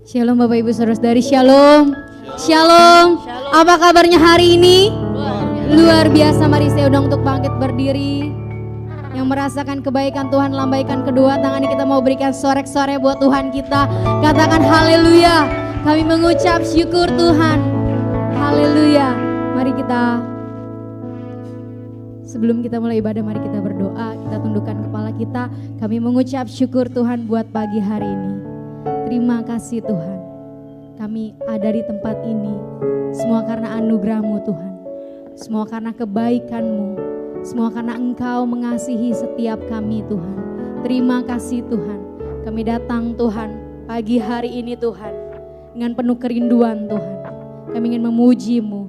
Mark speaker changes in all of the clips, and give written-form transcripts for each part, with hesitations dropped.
Speaker 1: Shalom Bapak Ibu Saudara-saudari, Shalom. Shalom. Apa kabarnya hari ini? Luar biasa. Mari saya undang untuk bangkit berdiri. Yang merasakan kebaikan Tuhan, lambaikan kedua tangan. Kita mau berikan sorak-sorai buat Tuhan kita. Katakan haleluya. Kami mengucap syukur Tuhan. Haleluya. Mari kita, sebelum kita mulai ibadah, mari kita berdoa. Kita tundukkan kepala kita. Kami mengucap syukur Tuhan buat pagi hari ini. Terima kasih Tuhan, kami ada di tempat ini, semua karena anugerah-Mu Tuhan, semua karena kebaikan-Mu, semua karena Engkau mengasihi setiap kami Tuhan. Terima kasih Tuhan, kami datang Tuhan pagi hari ini Tuhan, dengan penuh kerinduan Tuhan. Kami ingin memuji-Mu,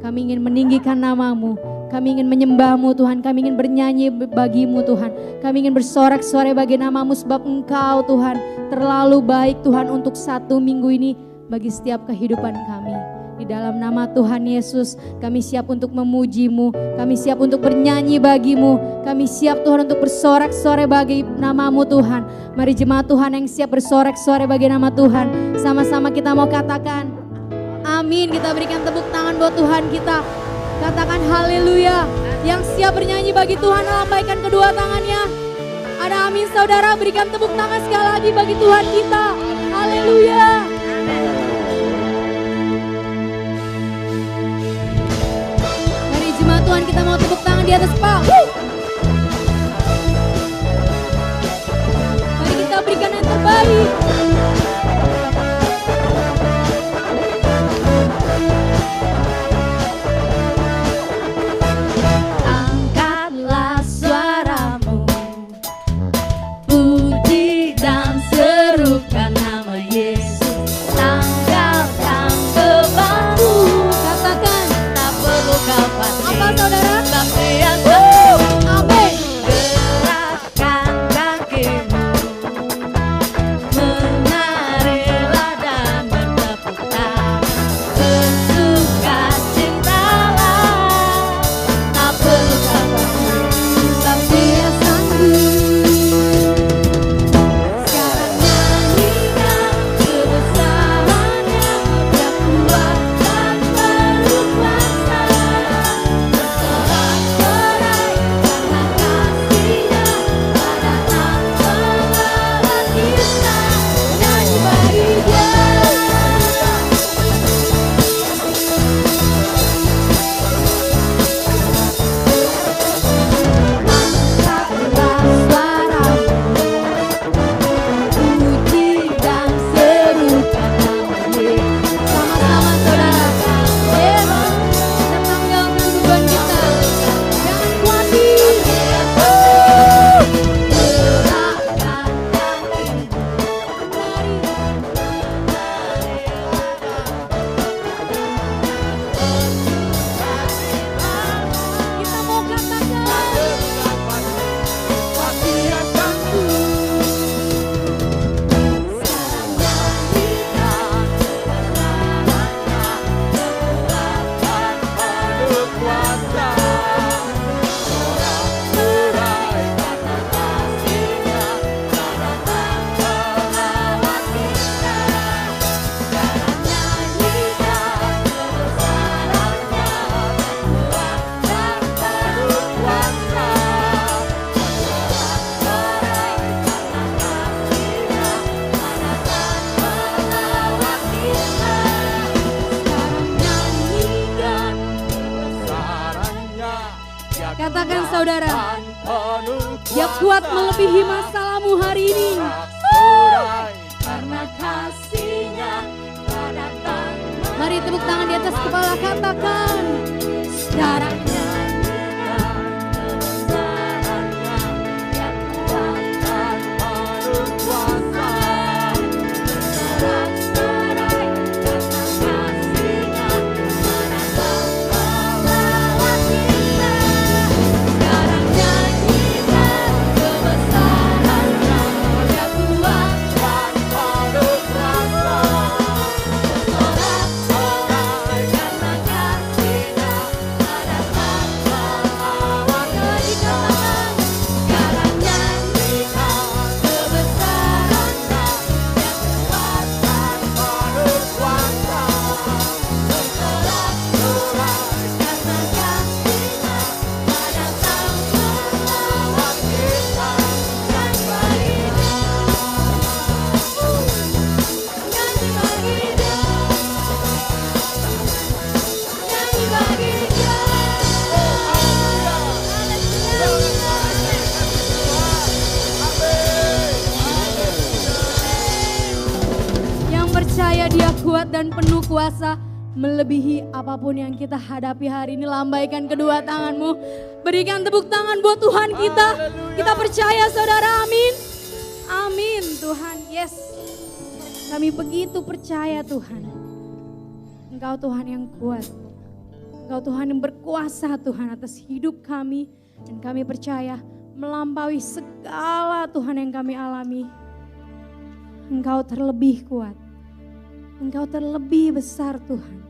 Speaker 1: kami ingin meninggikan nama-Mu, kami ingin menyembah-Mu Tuhan, kami ingin bernyanyi bagi-Mu Tuhan. Kami ingin bersorak-sorai bagi nama-Mu sebab Engkau Tuhan terlalu baik Tuhan untuk satu minggu ini bagi setiap kehidupan kami. Di dalam nama Tuhan Yesus kami siap untuk memuji-Mu, kami siap untuk bernyanyi bagi-Mu, kami siap Tuhan untuk bersorak-sorai bagi nama-Mu Tuhan. Mari jemaat Tuhan yang siap bersorak-sorai bagi nama Tuhan, sama-sama kita mau katakan amin. Kita berikan tepuk tangan buat Tuhan kita. Katakan haleluya. Yang siap bernyanyi bagi Tuhan, lambaikan kedua tangannya. Ada amin saudara, berikan tepuk tangan sekali lagi bagi Tuhan kita. Haleluya. Mari jemaat Tuhan, kita mau tepuk tangan di atas kepala. Mari kita berikan yang terbaik. Katakan saudara, Dia kuat melebihi masalahmu hari ini. Karena kasih-Nya datang. Mari tepuk tangan di atas kepala, katakan sekarang. kuat dan penuh kuasa, melebihi apapun yang kita hadapi hari ini. Lambaikan kedua tanganmu, berikan tepuk tangan buat Tuhan kita. Kita percaya saudara, amin. Amin Tuhan, yes. Kami begitu percaya Tuhan. Engkau Tuhan yang kuat. Engkau Tuhan yang berkuasa Tuhan atas hidup kami. Dan kami percaya melampaui segala Tuhan yang kami alami. Engkau terlebih kuat. Engkau terlebih besar Tuhan.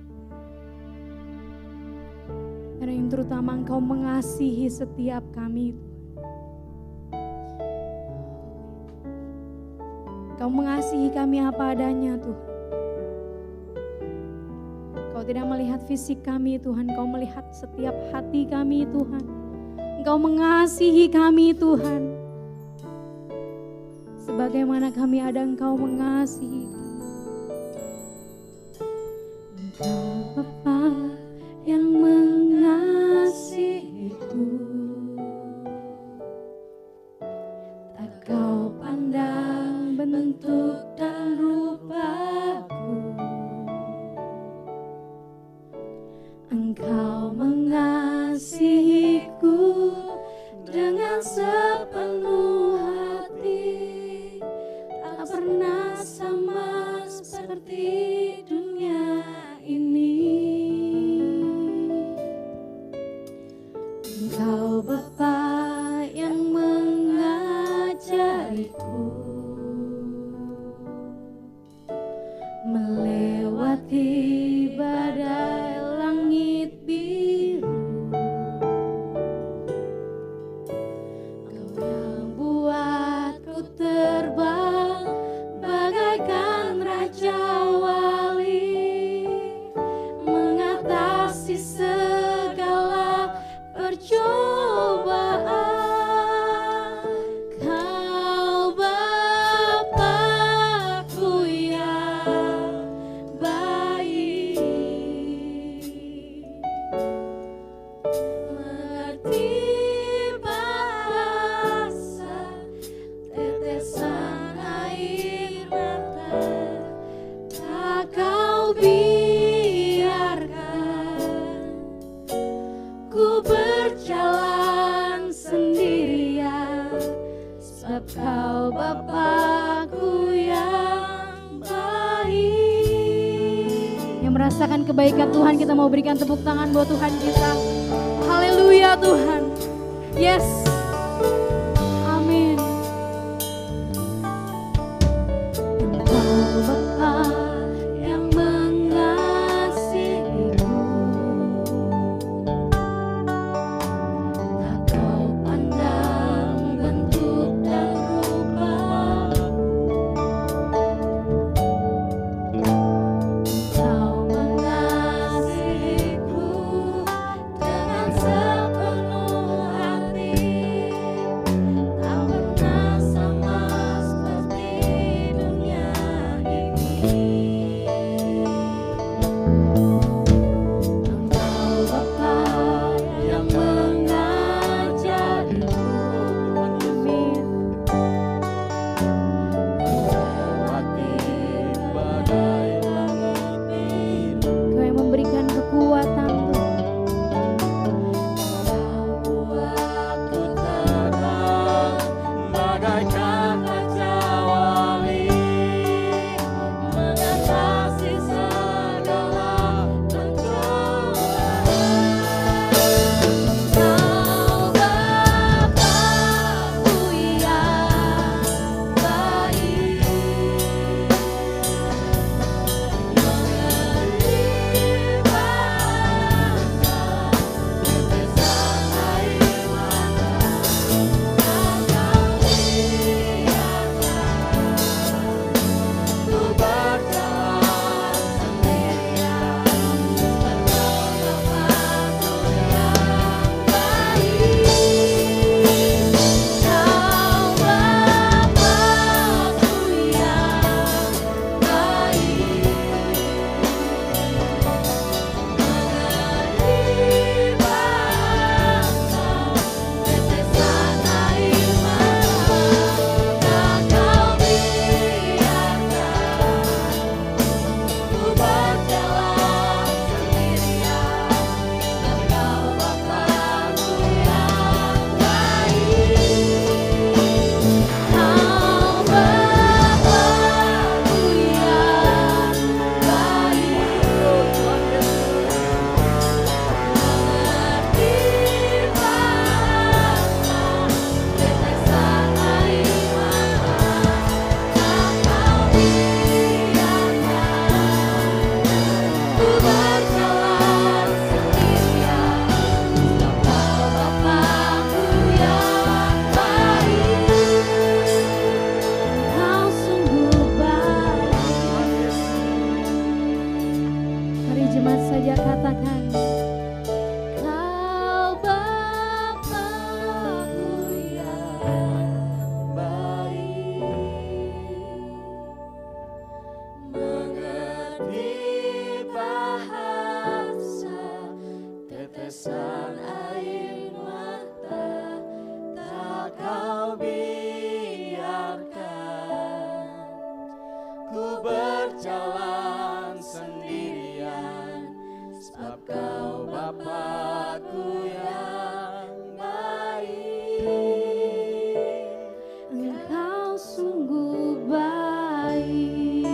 Speaker 1: Karena yang terutama Engkau mengasihi setiap kami. Engkau mengasihi kami apa adanya Tuhan. Engkau tidak melihat fisik kami Tuhan. Engkau melihat setiap hati kami Tuhan. Engkau mengasihi kami Tuhan. Sebagaimana kami ada, Engkau mengasihi kami. Engkau Bapa yang mengasihiku, tak kau pandang bentuk dan rupaku. Engkau mengasihiku dengan sepenuh hati, tak pernah sama seperti dunia ini. Engkau Bapa yang mengajariku melewati badai langit biru. Engkau yang buatku terbang bagaikan raja wali, mengatasi segala percobaan. Kau Bapakku yang baik, mengerti bahasa tetesan air mata, tak kau biarkan ku berjalan sendirian, sebab kau Bapakku yang baik. Yang merasakan kebaikan Tuhan, kita mau berikan tepuk tangan buat Tuhan kita. Haleluya Tuhan. Yes. Amin. Engkau Bapa yang mengasihiku, tak kau pandang bentuk dan rupaku. Engkau mengasihiku dengan sepenuh hati, tak pernah sama seperti dunia ini.
Speaker 2: Engkau Bapakku yang baik,
Speaker 1: Engkau sungguh baik.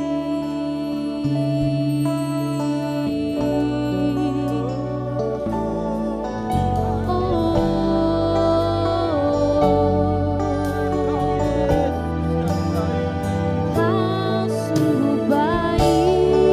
Speaker 1: Kau sungguh baik.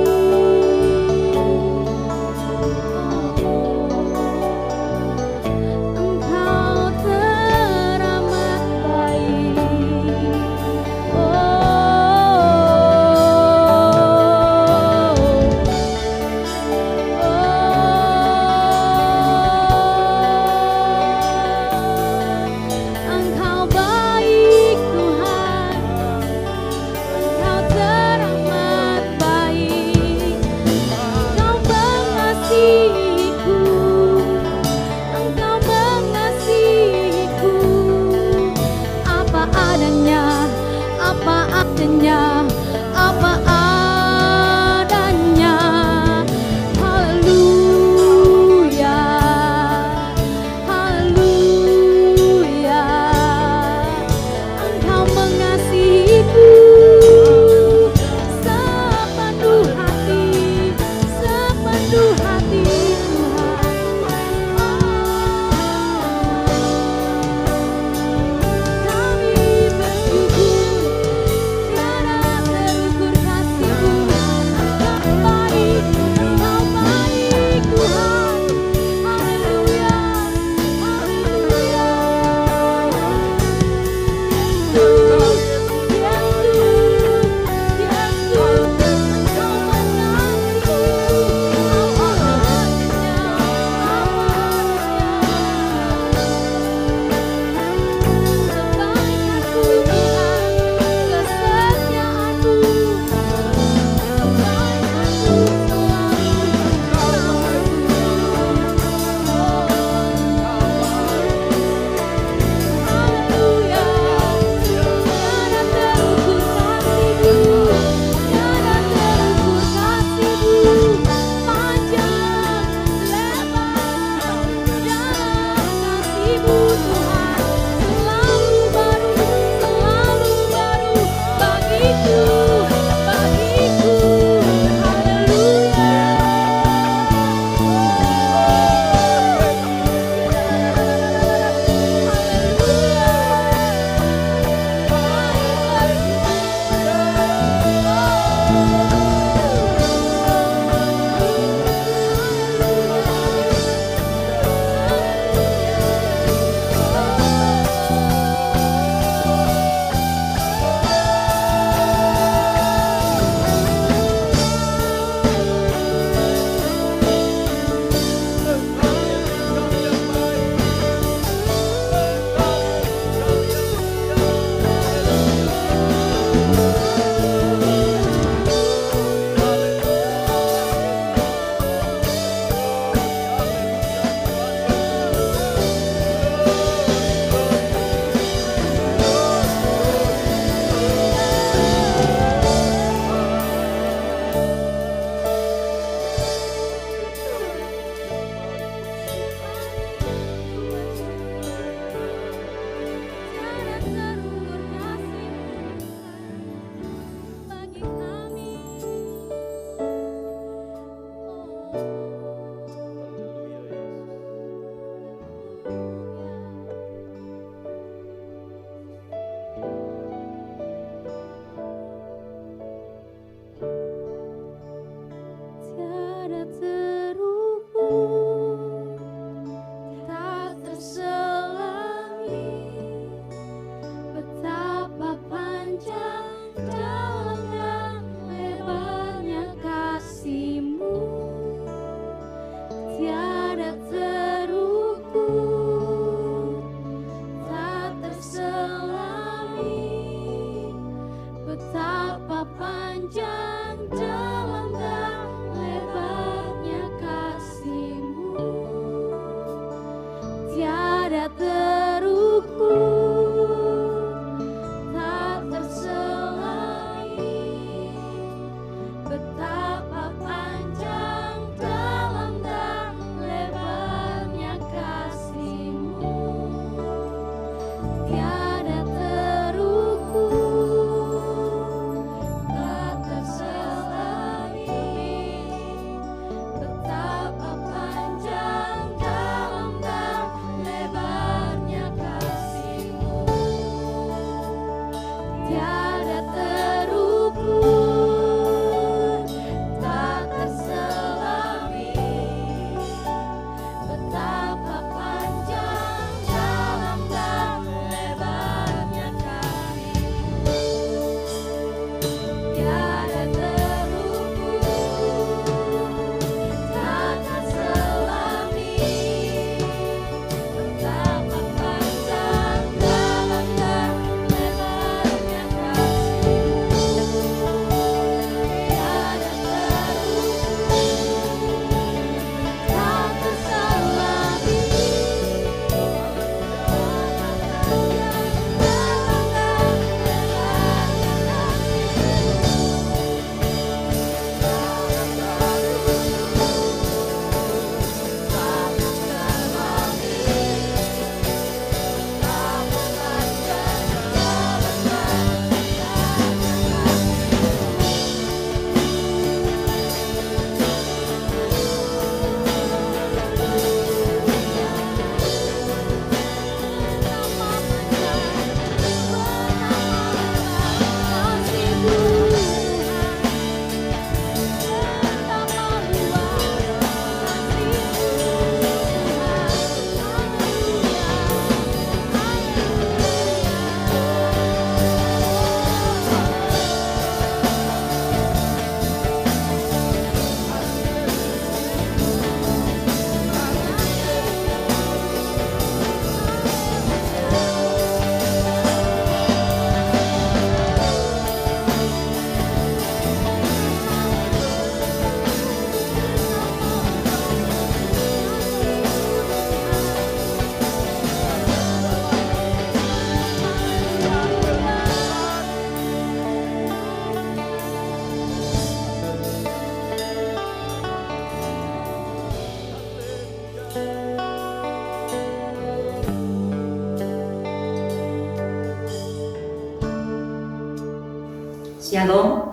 Speaker 3: Shalom,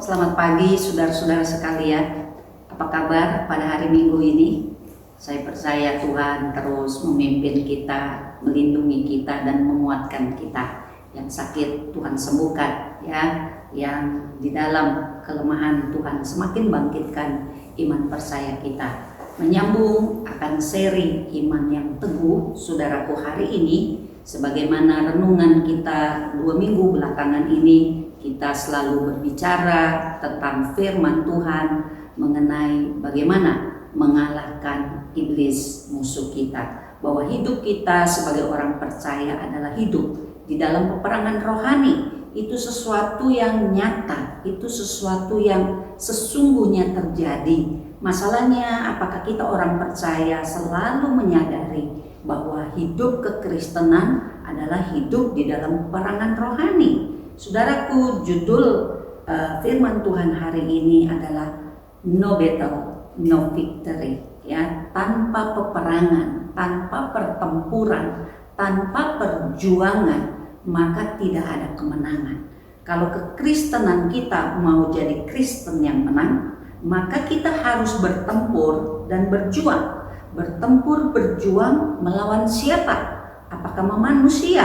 Speaker 3: selamat pagi saudara-saudara sekalian. Apa kabar pada hari Minggu ini? Saya percaya Tuhan terus memimpin kita, melindungi kita dan menguatkan kita. Yang sakit Tuhan sembuhkan ya, yang di dalam kelemahan Tuhan semakin bangkitkan iman percaya kita. Menyambung akan seri iman yang teguh, saudaraku, hari ini sebagaimana renungan kita 2 minggu belakangan ini, kita selalu berbicara tentang firman Tuhan mengenai bagaimana mengalahkan iblis musuh kita. Bahwa hidup kita sebagai orang percaya adalah hidup di dalam peperangan rohani. Itu sesuatu yang nyata, itu sesuatu yang sesungguhnya terjadi. Masalahnya apakah kita orang percaya selalu menyadari bahwa hidup kekristenan adalah hidup di dalam peperangan rohani. Saudaraku, judul firman Tuhan hari ini adalah no battle, no victory, ya, tanpa peperangan, tanpa pertempuran, tanpa perjuangan, maka tidak ada kemenangan. Kalau kekristenan kita mau jadi Kristen yang menang, maka kita harus bertempur dan berjuang. Bertempur, berjuang melawan siapa? Apakah manusia?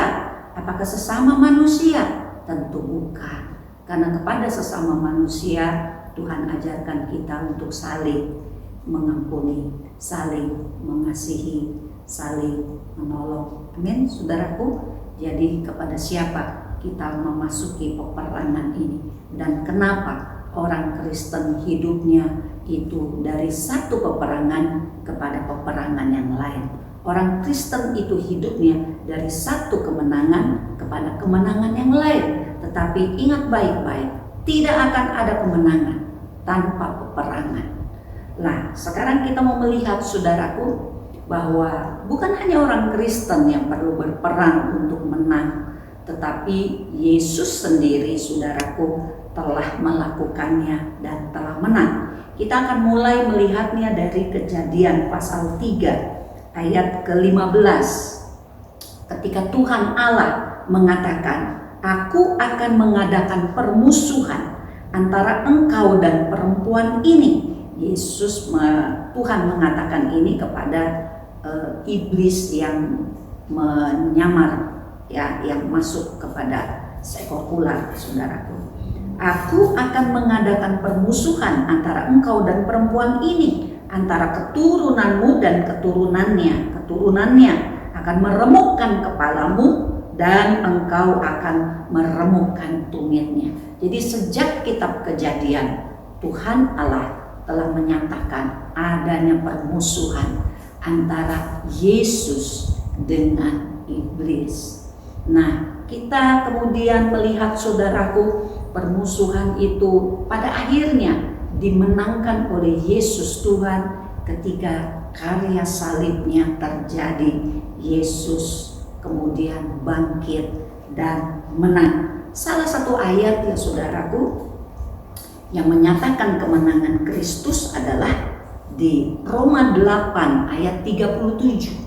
Speaker 3: Apakah sesama manusia? Tentu bukan, karena kepada sesama manusia Tuhan ajarkan kita untuk saling mengampuni, saling mengasihi, saling menolong. Amin, saudaraku. Jadi kepada siapa kita memasuki peperangan ini, dan kenapa orang Kristen hidupnya itu dari satu peperangan kepada peperangan yang lain. Orang Kristen itu hidupnya dari satu kemenangan kepada kemenangan yang lain. Tetapi ingat baik-baik, tidak akan ada kemenangan tanpa peperangan. Nah, sekarang kita mau melihat, saudaraku, bahwa bukan hanya orang Kristen yang perlu berperang untuk menang, tetapi Yesus sendiri, saudaraku, telah melakukannya dan telah menang. Kita akan mulai melihatnya dari Kejadian pasal 3 ayat ke-15. Ketika Tuhan Allah mengatakan, "Aku akan mengadakan permusuhan antara engkau dan perempuan ini." Tuhan mengatakan ini kepada iblis yang menyamar, ya, yang masuk kepada seekor ular, saudaraku. "Aku akan mengadakan permusuhan antara engkau dan perempuan ini, antara keturunanmu dan keturunannya akan meremukkan kepalamu dan engkau akan meremukkan tumitnya." Jadi sejak kitab Kejadian, Tuhan Allah telah menyatakan adanya permusuhan antara Yesus dengan iblis. Nah, kita kemudian melihat, saudaraku, permusuhan itu pada akhirnya dimenangkan oleh Yesus Tuhan ketika karya salibnya terjadi. Yesus kemudian bangkit dan menang. Salah satu ayat, ya saudaraku, yang menyatakan kemenangan Kristus adalah di Roma 8 ayat 37.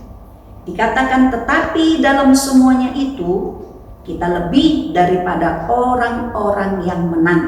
Speaker 3: Dikatakan, "Tetapi dalam semuanya itu kita lebih daripada orang-orang yang menang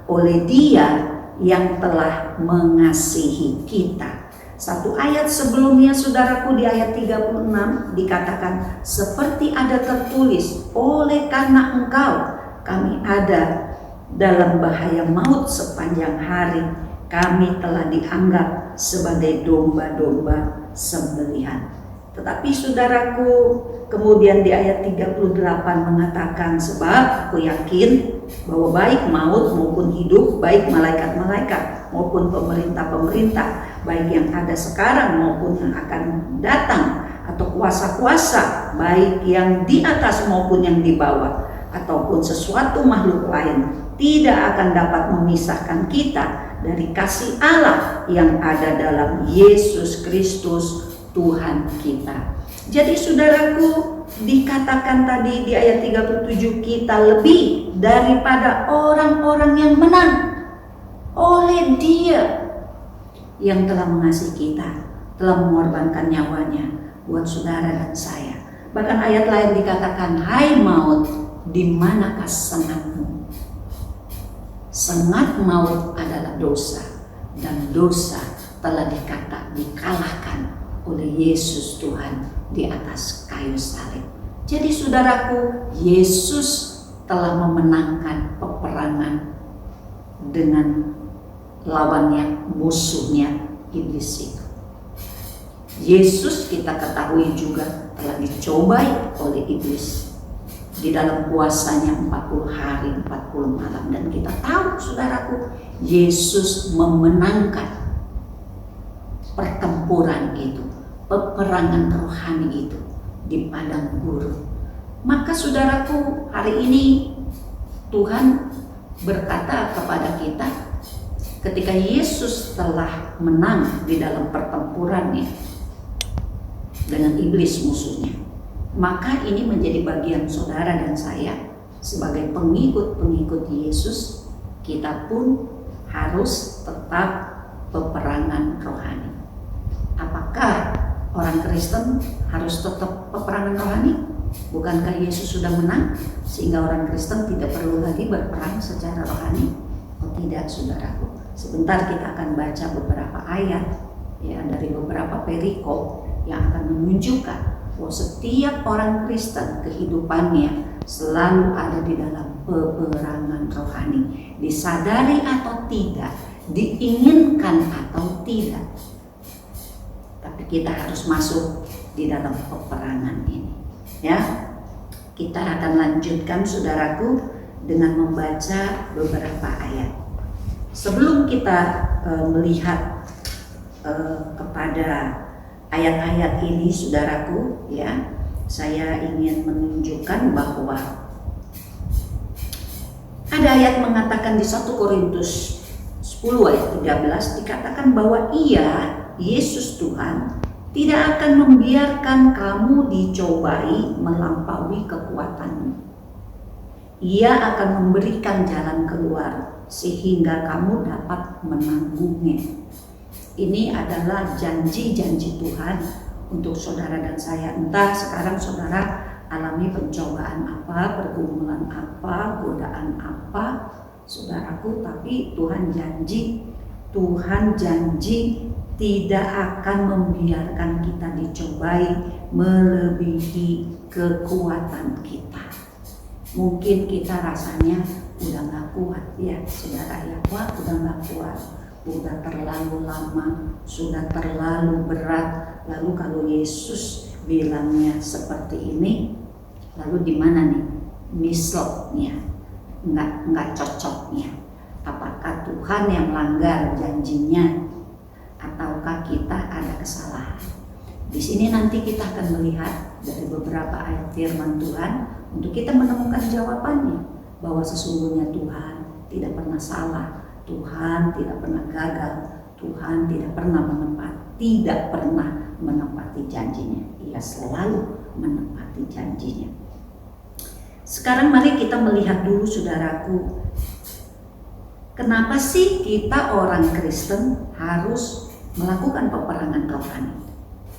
Speaker 3: oleh Dia yang telah mengasihi kita." Satu ayat sebelumnya, saudaraku, di ayat 36 dikatakan, "Seperti ada tertulis, oleh karena engkau kami ada dalam bahaya maut sepanjang hari, kami telah dianggap sebagai domba-domba sembelihan." Tetapi saudaraku, kemudian di ayat 38 mengatakan, "Sebab aku yakin bahwa baik maut maupun hidup, baik malaikat-malaikat maupun pemerintah-pemerintah, baik yang ada sekarang maupun yang akan datang, atau kuasa-kuasa, baik yang di atas maupun yang di bawah, ataupun sesuatu makhluk lain, tidak akan dapat memisahkan kita dari kasih Allah yang ada dalam Yesus Kristus Tuhan kita." Jadi saudaraku, dikatakan tadi di ayat 37, kita lebih daripada orang-orang yang menang oleh Dia yang telah mengasihi kita. telah mengorbankan nyawanya buat saudara dan saya. Bahkan ayat lain dikatakan, hai maut, di manakah sengatmu? Sengat maut adalah dosa, dan dosa telah dikalahkan oleh Yesus Tuhan di atas kayu salib. Jadi saudaraku, Yesus telah memenangkan peperangan dengan lawannya, musuhnya, iblis itu. Yesus kita ketahui juga telah dicobai oleh iblis di dalam puasanya 40 hari 40 malam, dan kita tahu saudaraku, Yesus memenangkan pertempuran itu, peperangan rohani itu di padang gurun. Maka saudaraku, hari ini Tuhan berkata kepada kita, ketika Yesus telah menang di dalam pertempurannya dengan iblis musuhnya, maka ini menjadi bagian saudara dan saya sebagai pengikut-pengikut Yesus. Kita pun harus tetap peperangan rohani. Apakah orang Kristen harus tetap peperangan rohani? Bukankah Yesus sudah menang sehingga orang Kristen tidak perlu lagi berperang secara rohani? Oh tidak, saudaraku. Sebentar kita akan baca beberapa ayat ya dari beberapa perikop yang akan menunjukkan bahwa setiap orang Kristen kehidupannya selalu ada di dalam peperangan rohani, disadari atau tidak, diinginkan atau tidak. Tapi kita harus masuk di dalam peperangan ini. Ya, kita akan lanjutkan saudaraku dengan membaca beberapa ayat. Sebelum kita melihat kepada ayat-ayat ini saudaraku, ya, saya ingin menunjukkan bahwa ada ayat mengatakan di 1 Korintus 10 ayat 13 dikatakan bahwa Ia, Yesus Tuhan, tidak akan membiarkan kamu dicobai melampaui kekuatanmu. Ia akan memberikan jalan keluar sehingga kamu dapat menanggungnya. Ini adalah janji-janji Tuhan untuk saudara dan saya. Entah sekarang saudara alami pencobaan apa, pergumulan apa, godaan apa, saudaraku, tapi Tuhan janji tidak akan membiarkan kita dicobai melebihi kekuatan kita. Mungkin kita rasanya udah gak kuat ya saudara ya, wah udah gak kuat, udah terlalu lama, sudah terlalu berat. Lalu kalau Yesus bilangnya seperti ini, lalu di mana nih mislnya, nggak cocoknya? Apakah Tuhan yang langgar janjinya, ataukah kita ada kesalahan? Di sini nanti kita akan melihat dari beberapa ayat firman Tuhan untuk kita menemukan jawabannya, bahwa sesungguhnya Tuhan tidak pernah salah, Tuhan tidak pernah gagal, Tuhan tidak pernah menepati janjinya. Ia selalu menepati janjinya. Sekarang mari kita melihat dulu saudaraku, kenapa sih kita orang Kristen harus melakukan peperangan rohani?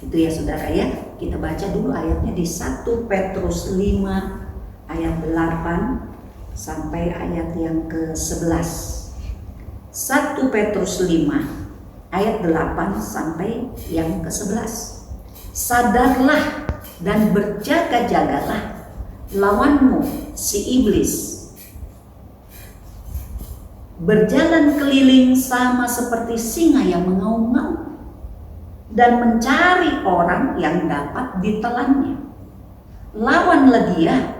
Speaker 3: Itu ya saudara ya. Kita baca dulu ayatnya di 1 Petrus 5 ayat 8 sampai ayat yang ke-11. 1 Petrus 5 ayat 8 sampai yang ke-11. Sadarlah dan berjaga-jagalah, lawanmu si iblis berjalan keliling sama seperti singa yang mengaum-ngaum dan mencari orang yang dapat ditelannya. Lawanlah dia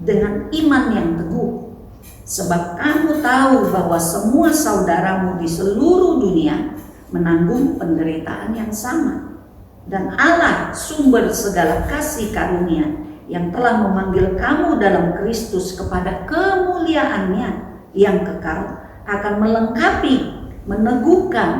Speaker 3: dengan iman yang teguh, sebab kamu tahu bahwa semua saudaramu di seluruh dunia menanggung penderitaan yang sama. Dan Allah, sumber segala kasih karunia, yang telah memanggil kamu dalam Kristus kepada kemuliaannya yang kekal, akan melengkapi, meneguhkan,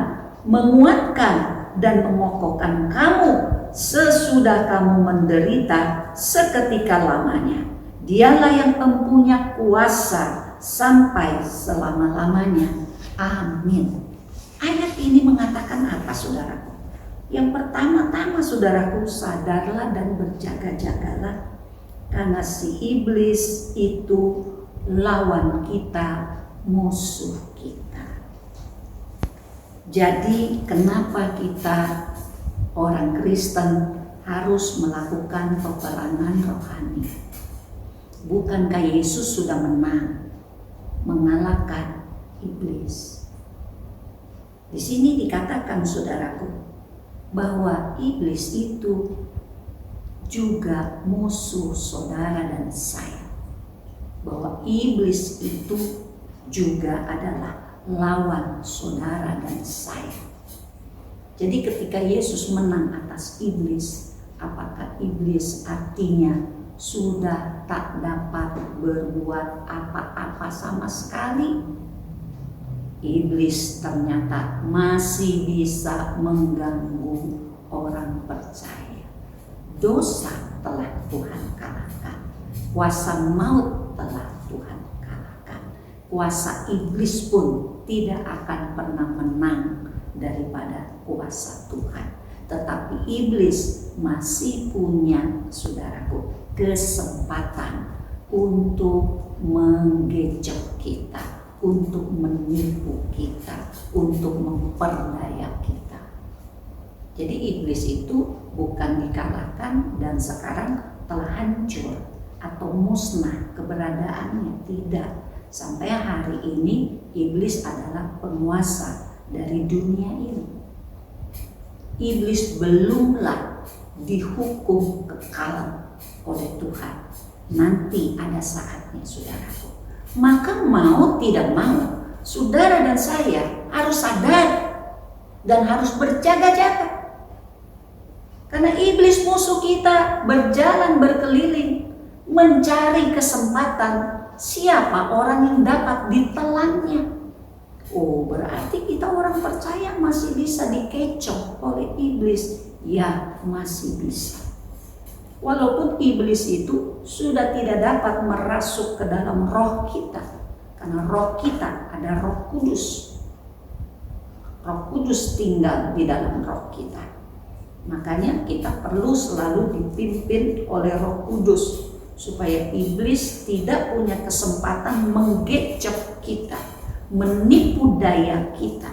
Speaker 3: menguatkan, dan mengokohkan kamu sesudah kamu menderita seketika lamanya. Dialah yang mempunyai kuasa sampai selama-lamanya. Amin. Ayat ini mengatakan apa saudaraku? Yang pertama-tama saudaraku, sadarlah dan berjaga-jagalah, karena si iblis itu lawan kita, musuh kita. Jadi kenapa kita orang Kristen harus melakukan peperangan rohani? Bukankah Yesus sudah menang, mengalahkan iblis? Di sini dikatakan saudaraku, bahwa iblis itu juga musuh saudara dan saya. Bahwa iblis itu juga adalah lawan saudara dan saya. Jadi ketika Yesus menang atas iblis, apakah iblis artinya sudah tak dapat berbuat apa-apa sama sekali? Iblis ternyata masih bisa mengganggu orang percaya. Dosa telah Tuhan kalahkan, kuasa maut telah Tuhan kalahkan, kuasa iblis pun tidak akan pernah menang daripada kuasa Tuhan. Tetapi iblis masih punya, saudaraku, kesempatan untuk menggecek kita, untuk menipu kita, untuk memperdaya kita. Jadi iblis itu bukan dikalahkan dan sekarang telah hancur atau musnah keberadaannya, tidak. Sampai hari ini iblis adalah penguasa dari dunia ini. Iblis belumlah dihukum kekal oleh Tuhan. Nanti ada saatnya, saudaraku. Maka mau tidak mau, saudara dan saya harus sadar dan harus berjaga-jaga. Karena iblis musuh kita berjalan berkeliling mencari kesempatan siapa orang yang dapat ditelannya. Oh, berarti kita orang percaya masih bisa dikecoh oleh iblis. Ya, masih bisa. Walaupun iblis itu sudah tidak dapat merasuk ke dalam roh kita. Karena roh kita ada Roh Kudus. Roh Kudus tinggal di dalam roh kita. Makanya kita perlu selalu dipimpin oleh Roh Kudus supaya iblis tidak punya kesempatan menggecek kita, menipu daya kita.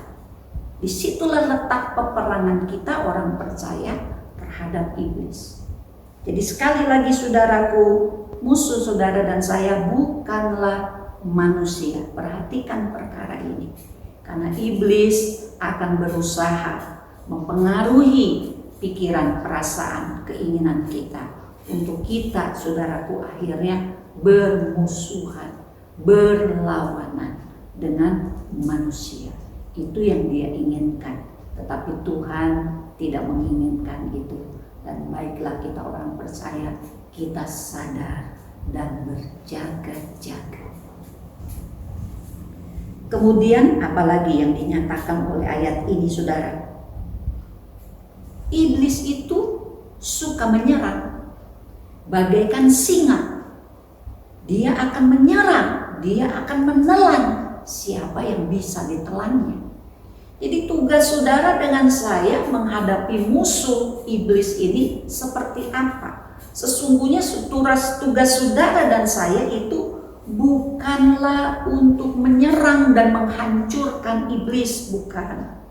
Speaker 3: Disitulah letak peperangan kita orang percaya terhadap iblis. Jadi sekali lagi saudaraku, musuh saudara dan saya bukanlah manusia. Perhatikan perkara ini. Karena iblis akan berusaha mempengaruhi pikiran, perasaan, keinginan kita untuk kita, saudaraku, akhirnya bermusuhan, berlawanan dengan manusia. Itu yang dia inginkan. Tetapi Tuhan tidak menginginkan itu. Dan baiklah kita orang percaya, kita sadar dan berjaga-jaga. Kemudian apalagi yang dinyatakan oleh ayat ini, saudara? Iblis itu suka menyerang bagaikan singa. Dia akan menyerang, dia akan menelan siapa yang bisa ditelannya. Jadi tugas saudara dengan saya menghadapi musuh iblis ini seperti apa? Sesungguhnya tugas saudara dan saya itu bukanlah untuk menyerang dan menghancurkan iblis, bukan.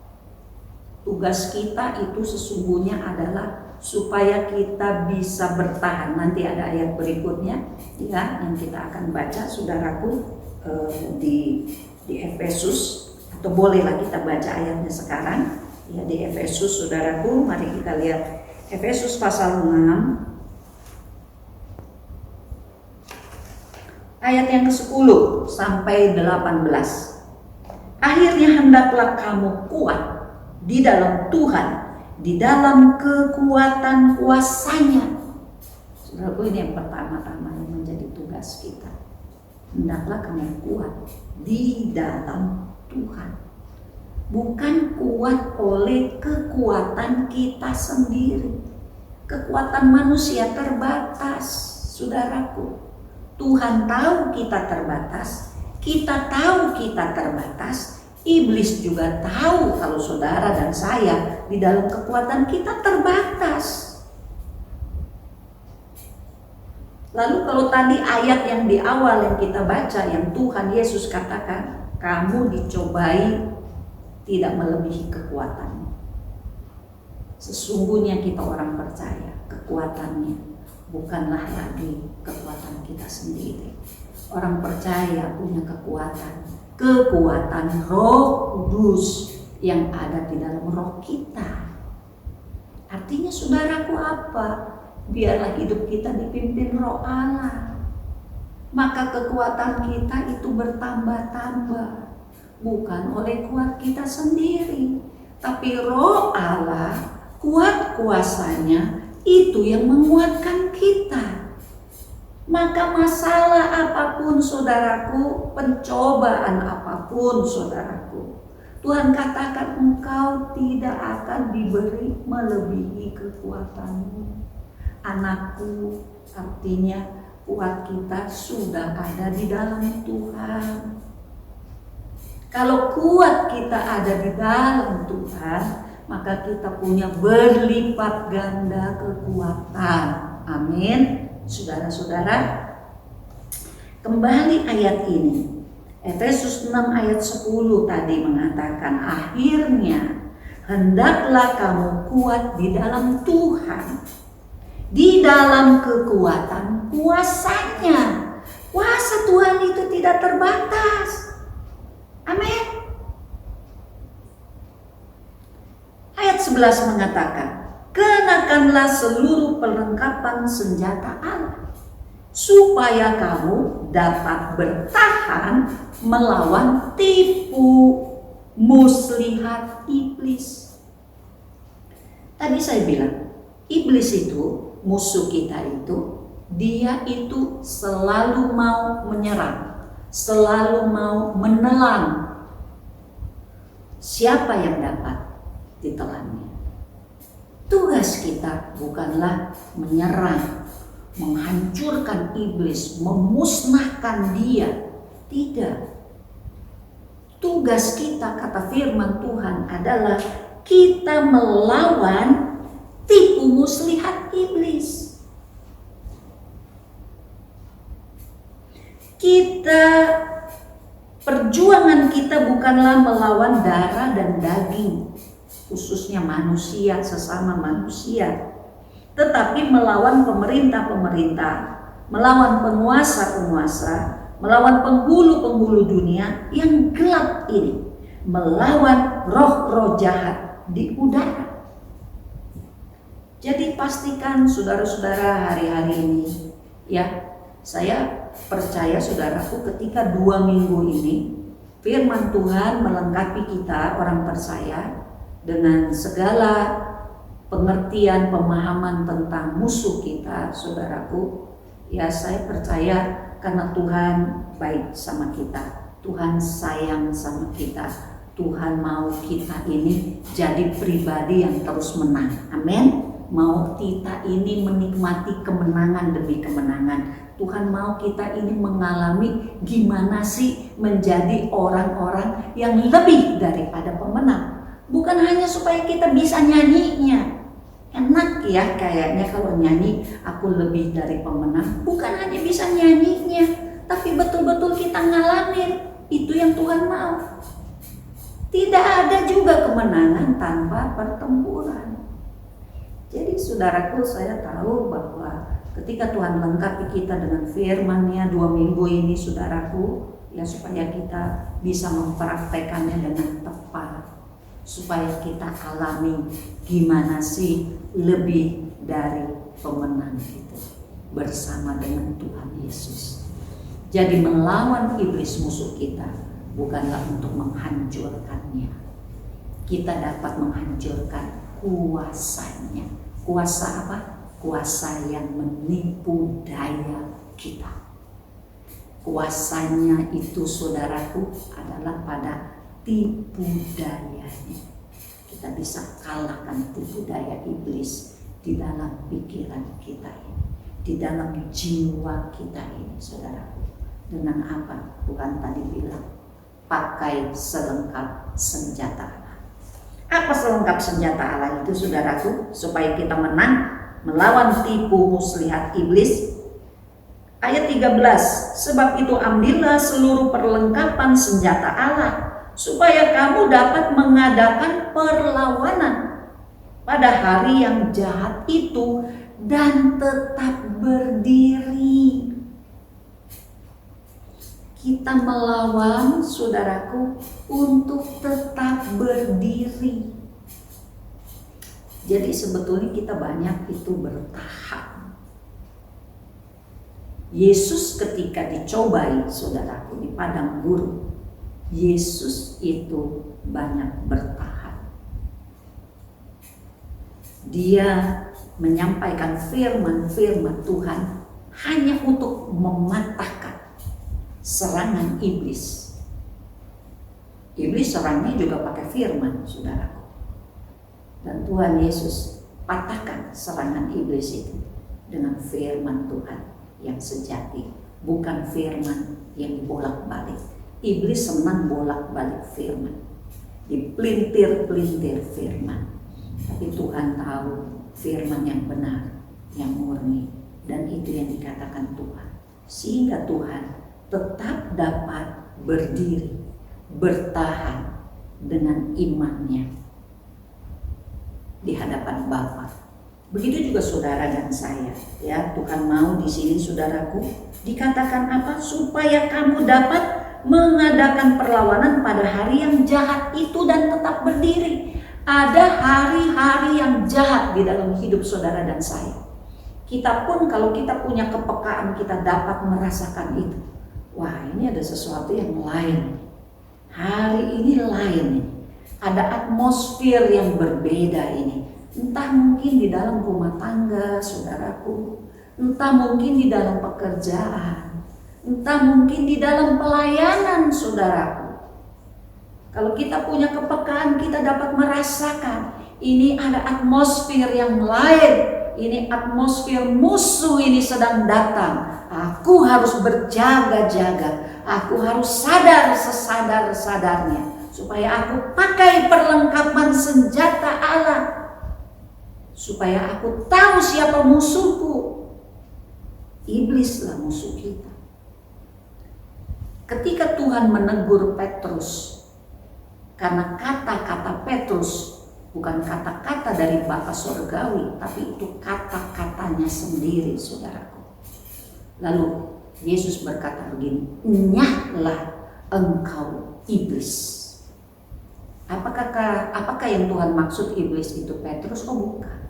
Speaker 3: Tugas kita itu sesungguhnya adalah supaya kita bisa bertahan. Nanti ada ayat berikutnya ya yang kita akan baca, saudaraku, di Efesus. Atau bolehlah kita baca ayatnya sekarang ya, di Efesus, saudaraku. Mari kita lihat Efesus pasal 6 ayat yang ke-10 sampai 18. Akhirnya hendaklah kamu kuat di dalam Tuhan, di dalam kekuatan kuasanya. Saudaraku, ini yang pertama-tama yang menjadi tugas kita. Hendaklah kamu kuat di dalam Tuhan. Bukan kuat oleh kekuatan kita sendiri. Kekuatan manusia terbatas, saudaraku. Tuhan tahu kita terbatas, kita tahu kita terbatas, iblis juga tahu kalau saudara dan saya di dalam kekuatan kita terbatas. Lalu kalau tadi ayat yang di awal yang kita baca, yang Tuhan Yesus katakan, kamu dicobai tidak melebihi kekuatannya. Sesungguhnya kita orang percaya, kekuatannya bukanlah lagi kekuatan kita sendiri. Orang percaya punya kekuatan Roh Kudus yang ada di dalam roh kita. Artinya saudaraku apa? Biarlah hidup kita dipimpin roh Allah. Maka kekuatan kita itu bertambah-tambah. Bukan oleh kuat kita sendiri. Tapi roh Allah, kuat kuasanya, itu yang menguatkan kita. Maka masalah apapun saudaraku, pencobaan apapun saudaraku, Tuhan katakan engkau tidak akan diberi melebihi kekuatanmu. Anakku, artinya kuat kita sudah ada di dalam Tuhan. Kalau kuat kita ada di dalam Tuhan, maka kita punya berlipat ganda kekuatan. Amin. Saudara-saudara, kembali ayat ini. Efesus 6 ayat 10 tadi mengatakan, akhirnya hendaklah kamu kuat di dalam Tuhan, di dalam kekuatan kuasanya. Kuasa Tuhan itu tidak terbatas. Amin. Ayat 11 mengatakan, kenakanlah seluruh perlengkapan senjata Allah, supaya kamu dapat bertahan melawan tipu muslihat iblis. Tadi saya bilang, iblis itu, musuh kita itu, dia itu selalu mau menyerang, selalu mau menelan. Siapa yang dapat ditelannya? Tugas kita bukanlah menyerang, menghancurkan iblis, memusnahkan dia. Tidak. Tugas kita, kata firman Tuhan, adalah kita melawan tipu muslihat iblis. Perjuangan kita bukanlah melawan darah dan daging, khususnya manusia, sesama manusia, tetapi melawan pemerintah-pemerintah, melawan penguasa-penguasa, melawan penghulu-penghulu dunia yang gelap ini, melawan roh-roh jahat di udara. Jadi pastikan saudara-saudara hari-hari ini, ya, saya percaya saudaraku ketika 2 minggu ini firman Tuhan melengkapi kita orang percaya dengan segala pengertian, pemahaman tentang musuh kita, saudaraku, ya saya percaya karena Tuhan baik sama kita, Tuhan sayang sama kita, Tuhan mau kita ini jadi pribadi yang terus menang. Amin. Mau kita ini menikmati kemenangan demi kemenangan. Tuhan mau kita ini mengalami gimana sih menjadi orang-orang yang lebih daripada pemenang. Bukan hanya supaya kita bisa nyanyinya. Enak ya kayaknya kalau nyanyi aku lebih dari pemenang. Bukan hanya bisa nyanyinya, tapi betul-betul kita ngalamin. Itu yang Tuhan mau. Tidak ada juga kemenangan tanpa pertempuran. Jadi saudaraku, saya tahu bahwa ketika Tuhan lengkapi kita dengan firman-Nya 2 minggu ini saudaraku, ya supaya kita bisa mempraktekannya dengan tepat, supaya kita alami gimana sih lebih dari pemenang itu bersama dengan Tuhan Yesus. Jadi melawan iblis musuh kita bukanlah untuk menghancurkannya. Kita dapat menghancurkan kuasanya. Kuasa apa? Kuasa yang menipu daya kita. Kuasanya itu saudaraku adalah pada tipu dayanya. Kita bisa kalahkan tipu daya iblis di dalam pikiran kita ini, di dalam jiwa kita ini, saudaraku. Dengan apa? Tuhan tadi bilang, pakai selengkap senjata. Apa selengkap senjata Allah itu, saudaraku, supaya kita menang melawan tipu muslihat iblis? Ayat 13, sebab itu ambillah seluruh perlengkapan senjata Allah, supaya kamu dapat mengadakan perlawanan pada hari yang jahat itu dan tetap berdiri. Kita melawan, saudaraku, untuk tetap berdiri. Jadi sebetulnya kita banyak itu bertahan. Yesus ketika dicobai, saudaraku, di padang gurun, Yesus itu banyak bertahan. Dia menyampaikan firman-firman Tuhan hanya untuk mematahkan serangan iblis. Iblis serangnya juga pakai firman, saudaraku. Dan Tuhan Yesus patahkan serangan iblis itu dengan firman Tuhan yang sejati, bukan firman yang dibolak-balik. Iblis senang bolak-balik firman, dipelintir-pelintir firman. Tapi Tuhan tahu firman yang benar, yang murni, dan itu yang dikatakan Tuhan. Sehingga Tuhan tetap dapat berdiri, bertahan dengan imannya di hadapan Bapa. Begitu juga saudara dan saya, ya. Tuhan mau di sini, saudaraku, dikatakan apa? Supaya kamu dapat mengadakan perlawanan pada hari yang jahat itu dan tetap berdiri. Ada hari-hari yang jahat di dalam hidup saudara dan saya. Kita pun kalau kita punya kepekaan, kita dapat merasakan itu. Wah, ini ada sesuatu yang lain. Hari ini lain. Ada atmosfer yang berbeda ini. Entah mungkin di dalam rumah tangga, saudaraku. Entah mungkin di dalam pekerjaan. Entah mungkin di dalam pelayanan, saudaraku. Kalau kita punya kepekaan, kita dapat merasakan ini ada atmosfer yang lain. Ini atmosfer musuh ini sedang datang. Aku harus berjaga-jaga. Aku harus sadar sesadar-sadarnya. Supaya aku pakai perlengkapan senjata Allah. Supaya aku tahu siapa musuhku. Iblislah musuh kita. Ketika Tuhan menegur Petrus, karena kata-kata Petrus bukan kata-kata dari Bapa Surgawi, tapi itu kata-katanya sendiri, saudaraku. Lalu Yesus berkata begini, "Nyahlah engkau iblis." Apakah yang Tuhan maksud iblis itu Petrus? Oh, bukan.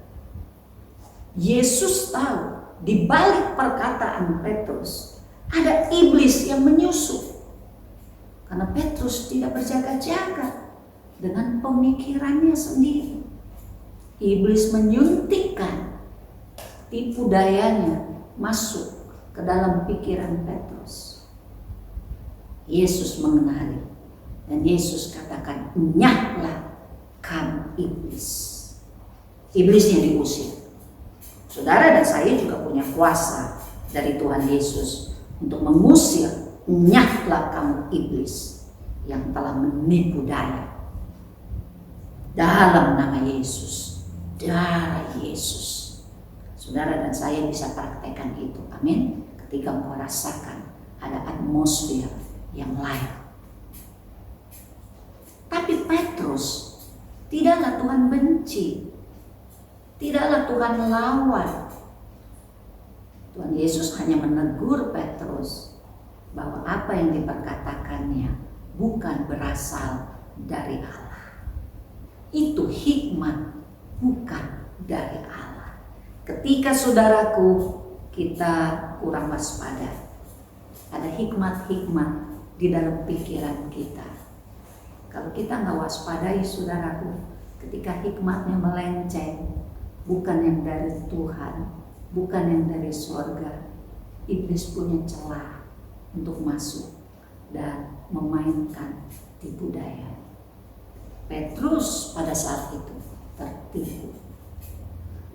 Speaker 3: Yesus tahu di balik perkataan Petrus ada iblis yang menyusup. Karena Petrus tidak berjaga-jaga dengan pemikirannya sendiri. Iblis menyuntikkan tipu dayanya masuk ke dalam pikiran Petrus. Yesus mengenali dan Yesus katakan, "Nyahlah kamu iblis." Iblisnya diusir. Saudara dan saya juga punya kuasa dari Tuhan Yesus untuk mengusir, "Nyahlah kamu iblis yang telah menipu daya." Dalam nama Yesus, darah Yesus, saudara dan saya bisa praktekkan itu. Amin. Ketika mau rasakan ada atmosfer yang lain. Tapi Petrus, tidaklah Tuhan benci, tidaklah Tuhan lawan. Tuhan Yesus hanya menegur Petrus bahwa apa yang diperkatakannya bukan berasal dari Allah. Itu hikmat, bukan dari Allah. Ketika saudaraku kita kurang waspada, ada hikmat-hikmat di dalam pikiran kita. Kalau kita nggak waspadai, saudaraku, ketika hikmatnya melenceng, bukan yang dari Tuhan, bukan yang dari surga, iblis punya celah untuk masuk dan memainkan tipu daya. Petrus pada saat itu tertipu.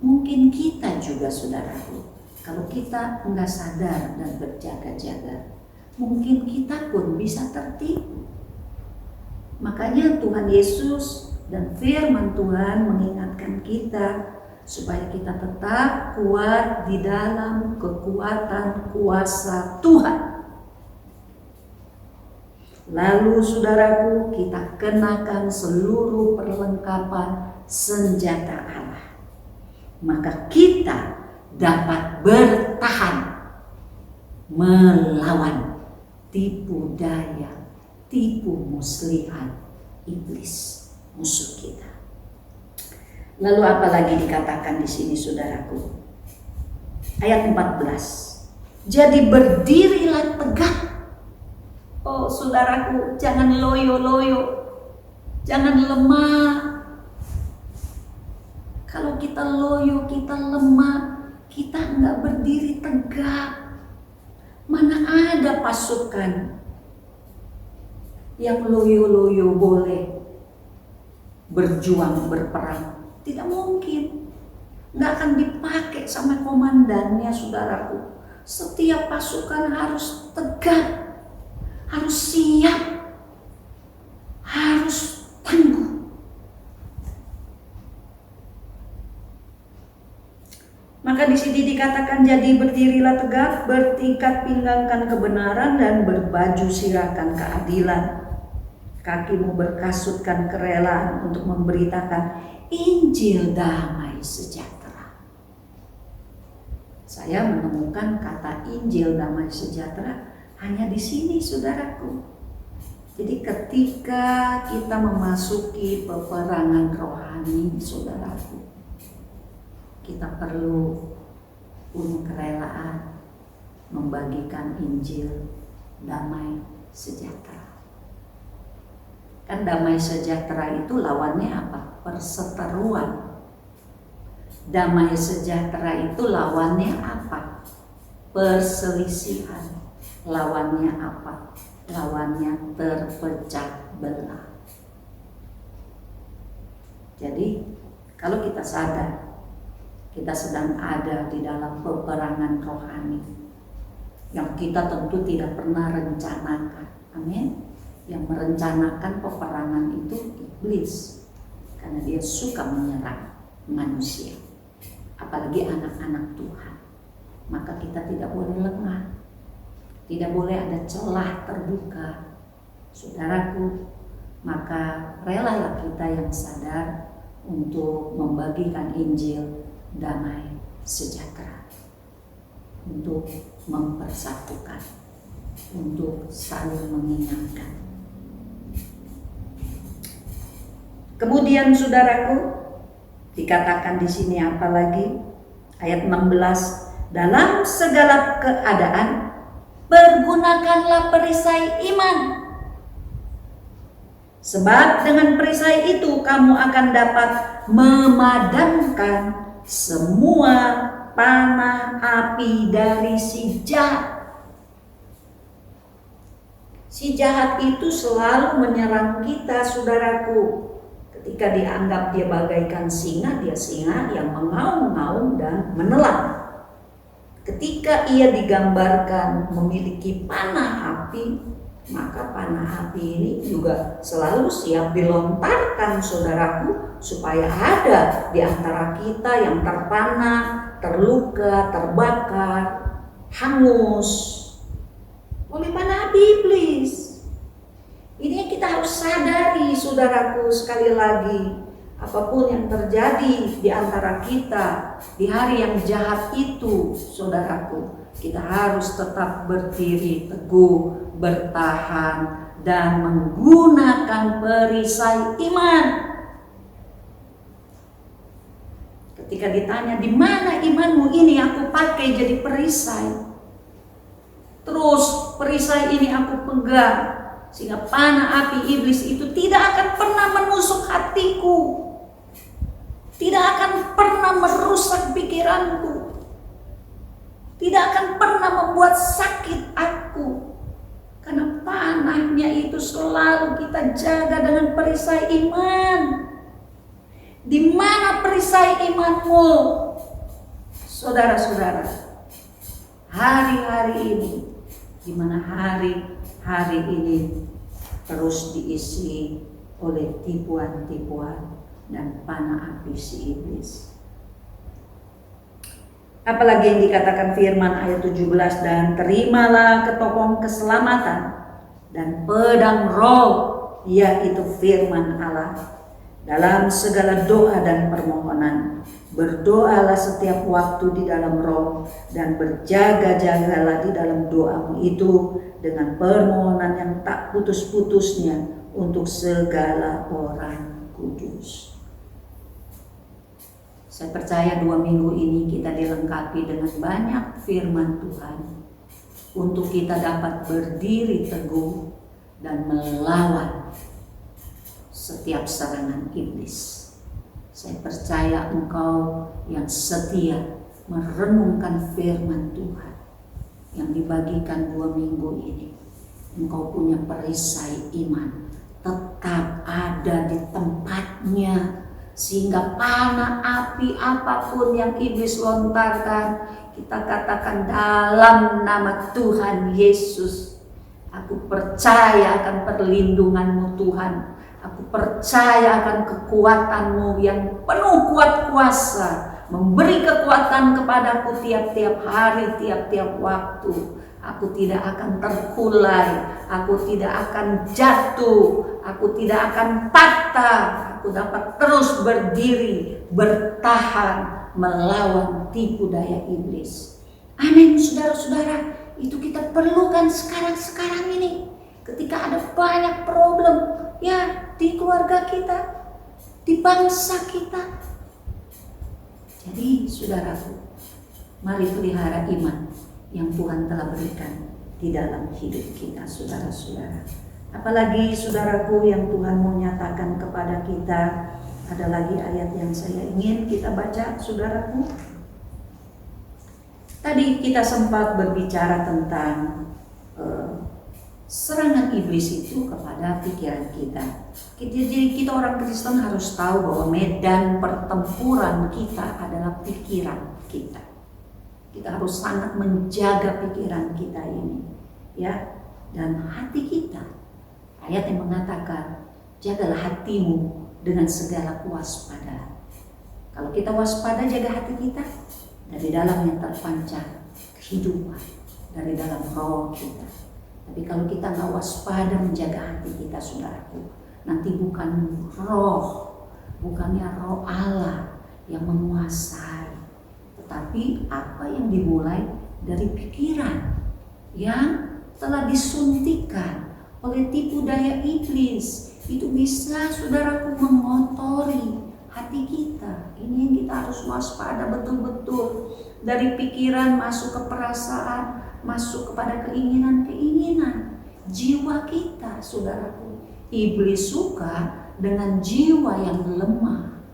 Speaker 3: Mungkin kita juga, saudaraku, kalau kita nggak sadar dan berjaga-jaga, mungkin kita pun bisa tertipu. Makanya Tuhan Yesus Dan firman Tuhan mengingatkan kita supaya kita tetap kuat di dalam kekuatan kuasa Tuhan. Lalu saudaraku, kita kenakan seluruh perlengkapan senjata Allah. Maka kita dapat bertahan melawan tipu daya, tipu muslihat iblis, musuh kita. Lalu apa lagi dikatakan di sini saudaraku? Ayat 14. Jadi berdirilah tegak. Oh saudaraku, jangan loyo-loyo, jangan lemah. Kalau kita loyo, kita lemah, kita nggak berdiri tegak. Mana ada pasukan yang loyo-loyo boleh berjuang, berperang? Tidak mungkin. Nggak akan dipakai sama komandannya saudaraku. Setiap pasukan harus tegak, harus siap, harus tangguh. Maka di sini dikatakan, jadi berdirilah tegak, bertingkat pinggangkan kebenaran dan berbaju sirahkan keadilan. Kakimu berkasutkan kerelaan untuk memberitakan Injil damai sejahtera. Saya menemukan kata Injil damai sejahtera hanya di sini saudaraku. Jadi ketika kita memasuki peperangan rohani saudaraku, kita perlu punya kerelaan membagikan Injil damai sejahtera. Kan damai sejahtera itu lawannya apa? Perseteruan. Damai sejahtera itu lawannya apa? Perselisihan. Lawannya apa? Lawannya terpecah belah. Jadi kalau kita sadar kita sedang ada di dalam peperangan rohani yang kita tentu tidak pernah rencanakan. Amin. Yang merencanakan peperangan itu iblis, karena dia suka menyerang manusia, apalagi anak-anak Tuhan. Maka kita tidak boleh lengah, tidak boleh ada celah terbuka, saudaraku. Maka relalah kita yang sadar untuk membagikan Injil damai sejahtera, untuk mempersatukan, untuk saling mengingatkan. Kemudian saudaraku, dikatakan di sini apa lagi? Ayat 16, dalam segala keadaan pergunakanlah perisai iman. Sebab dengan perisai itu kamu akan dapat memadamkan semua panah api dari si jahat. Si jahat itu selalu menyerang kita saudaraku. Ketika dianggap dia bagaikan singa, dia singa yang mengaum-ngaum dan menelan. Ketika ia digambarkan memiliki panah api, maka panah api ini juga selalu siap dilontarkan saudaraku, supaya ada di antara kita yang terpanah, terluka, terbakar, hangus oleh panah api iblis. Ini yang kita harus sadari saudaraku. Sekali lagi, apapun yang terjadi di antara kita di hari yang jahat itu saudaraku, kita harus tetap berdiri teguh, bertahan, dan menggunakan perisai iman. Ketika ditanya, di mana imanmu? Ini aku pakai jadi perisai. Terus perisai ini aku pegang, sehingga panah api iblis itu tidak akan pernah menusuk hatiku, tidak akan pernah merusak pikiranku, tidak akan pernah membuat sakit aku. Karena panahnya itu selalu kita jaga dengan perisai iman. Di mana perisai imanmu, saudara-saudara? Hari-hari ini, di mana hari ini terus diisi oleh tipuan-tipuan dan panah api si iblis. Apalagi yang dikatakan firman ayat 17, dan terimalah ketopong keselamatan dan pedang roh, yaitu firman Allah, dalam segala doa dan permohonan. Berdoalah setiap waktu di dalam roh, dan berjaga-jagalah di dalam doamu itu dengan permohonan yang tak putus-putusnya untuk segala orang kudus. Saya percaya 2 minggu ini kita dilengkapi dengan banyak firman Tuhan untuk kita dapat berdiri teguh dan melawan setiap serangan iblis. Saya percaya engkau yang setia merenungkan firman Tuhan yang dibagikan 2 minggu ini, engkau punya perisai iman tetap ada di tempatnya, sehingga panah api apapun yang iblis lontarkan, kita katakan dalam nama Tuhan Yesus, aku percaya akan perlindunganmu Tuhan. Aku percaya akan kekuatanmu yang penuh kuat kuasa, memberi kekuatan kepadaku tiap-tiap hari, tiap-tiap waktu. Aku tidak akan terkulai, aku tidak akan jatuh, aku tidak akan patah. Aku dapat terus berdiri, bertahan, melawan tipu daya iblis. Amin, saudara-saudara, itu kita perlukan sekarang ini. Ketika ada banyak problem, ya, di keluarga kita, di bangsa kita. Jadi saudaraku, mari pelihara iman yang Tuhan telah berikan di dalam hidup kita, saudara-saudara. Apalagi saudaraku yang Tuhan mau nyatakan kepada kita, ada lagi ayat yang saya ingin kita baca, saudaraku. Tadi kita sempat berbicara tentang serangan iblis itu kepada pikiran kita. Jadi kita orang Kristen harus tahu bahwa medan pertempuran kita adalah pikiran kita. Kita harus sangat menjaga pikiran kita ini, ya, dan hati kita. Ayat yang mengatakan, jagalah hatimu dengan segala kewaspadaan. Kalau kita waspada, jaga hati kita, dari dalam yang terpancar kehidupan, dari dalam roh kita. Tapi kalau kita nggak waspada menjaga hati kita, saudaraku, nanti bukannya roh Allah yang menguasai, tetapi apa yang dimulai dari pikiran yang telah disuntikan oleh tipu daya iblis, itu bisa, saudaraku, mengotori hati kita. Ini yang kita harus waspada betul-betul. Dari pikiran masuk ke perasaan, masuk kepada keinginan-keinginan jiwa kita, saudaraku. Iblis suka dengan jiwa yang lemah.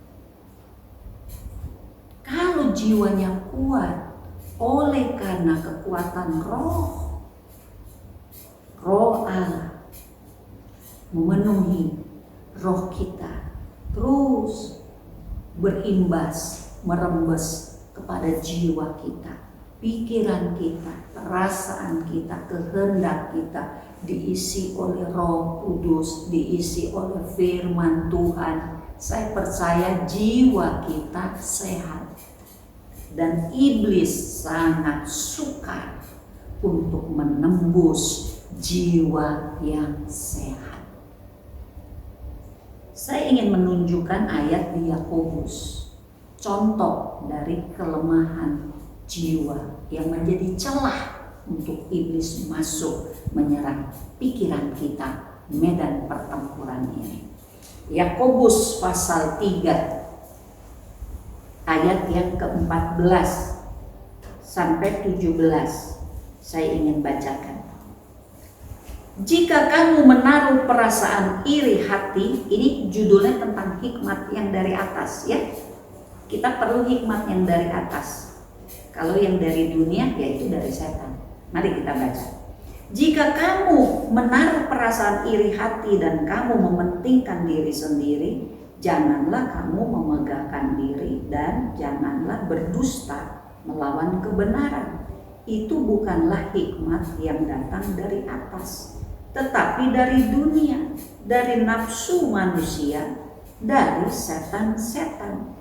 Speaker 3: Kalau jiwanya kuat, oleh karena kekuatan roh Allah memenuhi roh kita, terus berimbas, merembes kepada jiwa kita, pikiran kita, perasaan kita, kehendak kita diisi oleh Roh Kudus, diisi oleh firman Tuhan. Saya percaya jiwa kita sehat, dan iblis sangat suka untuk menembus jiwa yang sehat. Saya ingin menunjukkan ayat di Yakobus, contoh dari kelemahan jiwa yang menjadi celah untuk iblis masuk menyerang pikiran kita, medan pertempuran ini. Yakobus pasal 3 ayat yang ke-14 sampai 17 saya ingin bacakan. Jika kamu menaruh perasaan iri hati, ini judulnya tentang hikmat yang dari atas, ya. Kita perlu hikmat yang dari atas. Kalau yang dari dunia, yaitu dari setan. Mari kita baca. Jika kamu menaruh perasaan iri hati dan kamu mementingkan diri sendiri, janganlah kamu memegahkan diri dan janganlah berdusta melawan kebenaran. Itu bukanlah hikmat yang datang dari atas. tetapi dari dunia, dari nafsu manusia, dari setan-setan.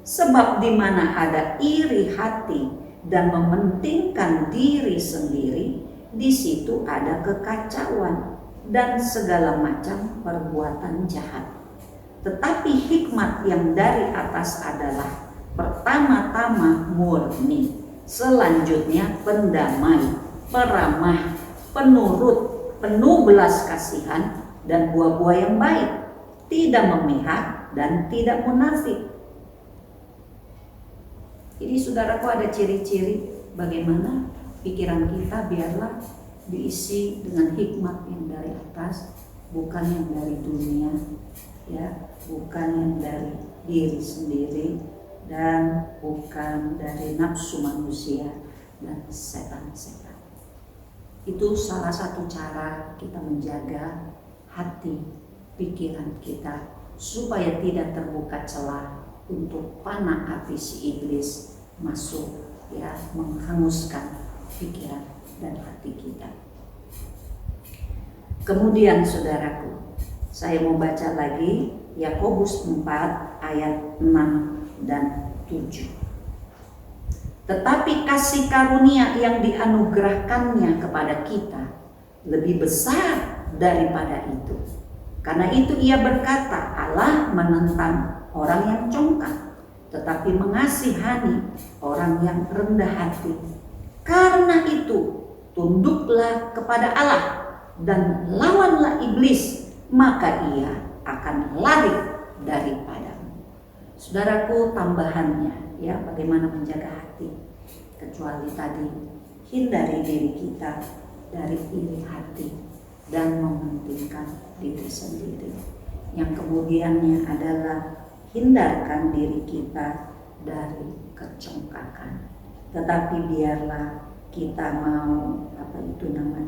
Speaker 3: Sebab di mana ada iri hati dan mementingkan diri sendiri, di situ ada kekacauan dan segala macam perbuatan jahat. Tetapi hikmat yang dari atas adalah pertama-tama murni, selanjutnya pendamai, peramah, penurut, penuh belas kasihan dan buah-buah yang baik, tidak memihak dan tidak munafik. Jadi saudaraku, ada ciri-ciri bagaimana pikiran kita biarlah diisi dengan hikmat yang dari atas, bukan yang dari dunia, ya, bukan yang dari diri sendiri, dan bukan dari nafsu manusia dan setan-setan. Itu salah satu cara kita menjaga hati, pikiran kita supaya tidak terbuka celah untuk panah api si iblis masuk, ya, menghanguskan pikiran dan hati kita. Kemudian saudaraku, saya mau baca lagi Yakobus 4 ayat 6 dan 7. Tetapi kasih karunia yang dianugerahkannya kepada kita lebih besar daripada itu. Karena itu ia berkata, Allah menentang orang yang congkak, tetapi mengasihani orang yang rendah hati. Karena itu tunduklah kepada Allah dan lawanlah iblis, maka ia akan lari daripadamu. Saudaraku, tambahannya, ya, bagaimana menjaga hati, kecuali tadi hindari diri kita dari iri hati dan mementingkan diri sendiri. Yang kemudiannya adalah hindarkan diri kita dari kecongkakan. Tetapi biarlah kita mau,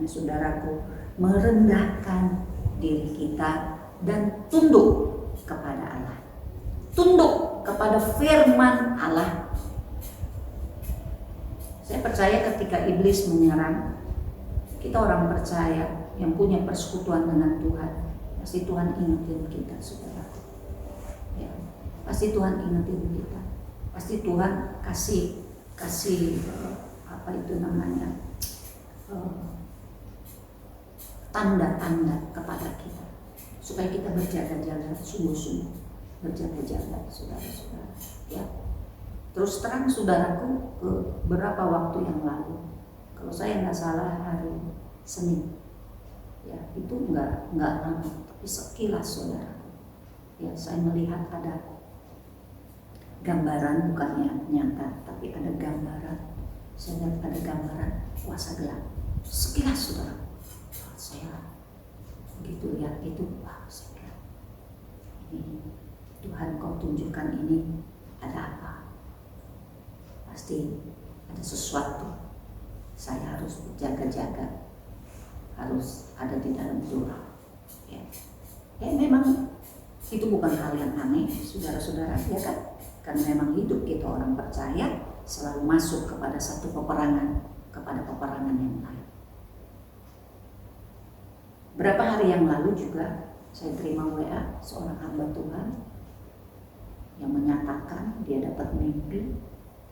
Speaker 3: saudaraku, merendahkan diri kita dan tunduk kepada Allah. Tunduk kepada firman Allah. Saya percaya ketika iblis menyerang, kita orang percaya yang punya persekutuan dengan Tuhan, pasti Tuhan ingetin kita, saudara. Ya, pasti Tuhan ingetin kita. Pasti Tuhan kasih tanda-tanda kepada kita supaya kita berjaga-jaga, sungguh-sungguh berjaga-jaga, saudara-saudara. Ya. Terus terang saudaraku, beberapa waktu yang lalu, kalau saya nggak salah hari Senin, ya itu nggak lama, tapi sekilas saudara, ya saya melihat ada gambaran, bukannya nyata, tapi ada gambaran. Saya lihat ada gambaran kuasa gelap. Sekilas saudara, saya begitu lihat itu, wah saya bilang, ini Tuhan kau tunjukkan ini ada apa? Pasti ada sesuatu. Saya harus berjaga-jaga, harus ada di dalam doa. Ya, memang itu bukan hal yang aneh, saudara-saudara, ya kan? Karena memang hidup kita orang percaya selalu masuk kepada satu peperangan, kepada peperangan yang lain. Berapa hari yang lalu juga saya terima WA seorang hamba Tuhan yang menyatakan dia dapat mimpi,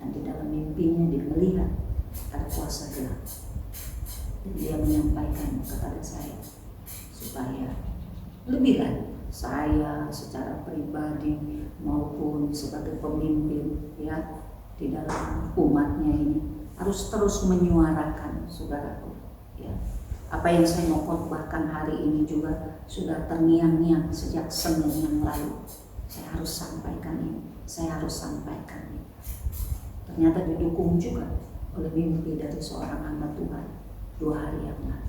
Speaker 3: dan di dalam mimpinya dia melihat ada kuasa gelap. Dan dia menyampaikan kepada saya supaya lebih lagi saya secara pribadi maupun sebagai pemimpin, ya, di dalam umatnya ini harus terus menyuarakan, saudaraku, ya. Apa yang saya mau khotbahkan hari ini juga sudah terngiang-ngiang sejak Senin yang lalu. Saya harus sampaikan ini, saya harus sampaikan ini. Ternyata didukung juga oleh mimpi dari seorang hamba Tuhan 2 hari yang lalu.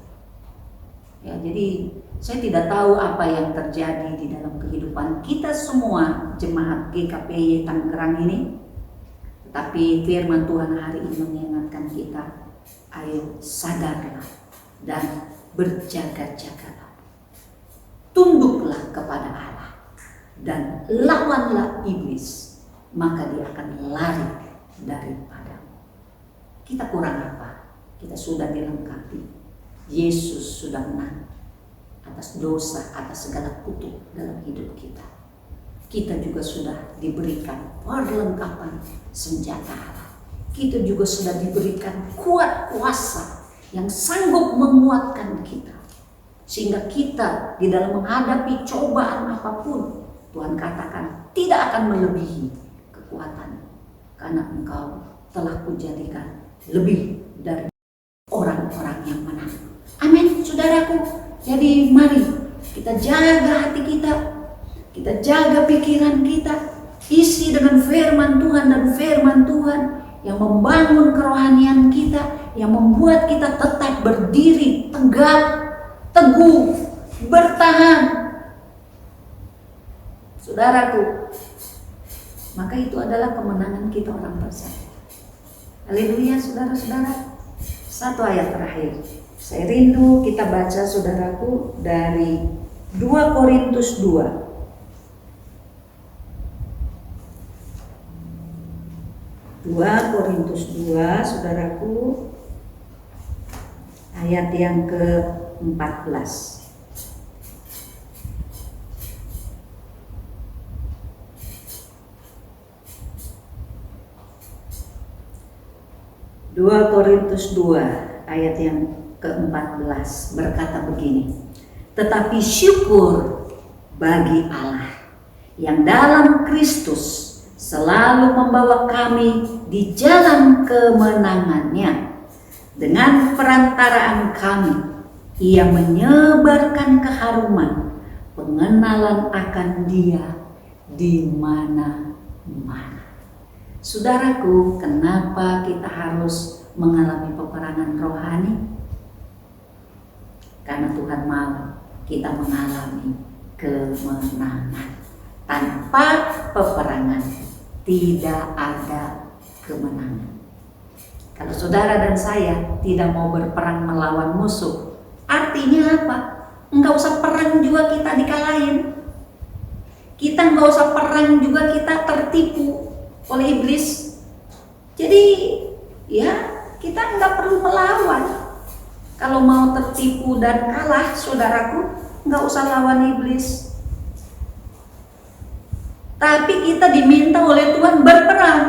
Speaker 3: Ya, jadi saya tidak tahu apa yang terjadi di dalam kehidupan kita semua jemaat GKPY Tangerang ini. Tetapi firman Tuhan hari ini mengingatkan kita, ayo sadarlah dan berjaga-jagalah. Tunduklah kepada Allah dan lawanlah iblis, maka dia akan lari daripadamu. Kita kurang apa? Kita sudah dilengkapi. Yesus sudah menang. atas dosa, atas segala kutuk dalam hidup kita. Kita juga sudah diberikan perlengkapan senjata Allah. Kita juga sudah diberikan kuat kuasa yang sanggup menguatkan kita. Sehingga kita di dalam menghadapi cobaan apapun, Tuhan katakan tidak akan melebihi kekuatan. Karena Engkau telah Kujadikan lebih dari orang-orang yang menang. Amin, saudaraku. Jadi mari kita jaga hati kita jaga pikiran kita, isi dengan firman Tuhan dan firman Tuhan yang membangun kerohanian kita, yang membuat kita tetap berdiri tegak, teguh, bertahan. Saudaraku, maka itu adalah kemenangan kita orang percaya. Haleluya, saudara-saudara. Satu ayat terakhir. Saya rindu kita baca, saudaraku, dari 2 Korintus 2. 2 Korintus 2, saudaraku, ayat yang ke-14. 2 Korintus 2 ayat yang ke-14 berkata begini, tetapi syukur bagi Allah yang dalam Kristus selalu membawa kami di jalan kemenangannya. Dengan perantaraan kami, Ia menyebarkan keharuman pengenalan akan Dia di mana-mana. Saudaraku, kenapa kita harus mengalami peperangan rohani? Karena Tuhan mau kita mengalami kemenangan. Tanpa peperangan tidak ada kemenangan. Kalau saudara dan saya tidak mau berperang melawan musuh, artinya apa? Enggak usah perang juga kita dikalahin. Kita enggak usah perang juga kita tertipu oleh iblis. Jadi ya kita enggak perlu melawan. Kalau mau tertipu dan kalah, saudaraku, enggak usah lawan iblis. Tapi kita diminta oleh Tuhan berperang.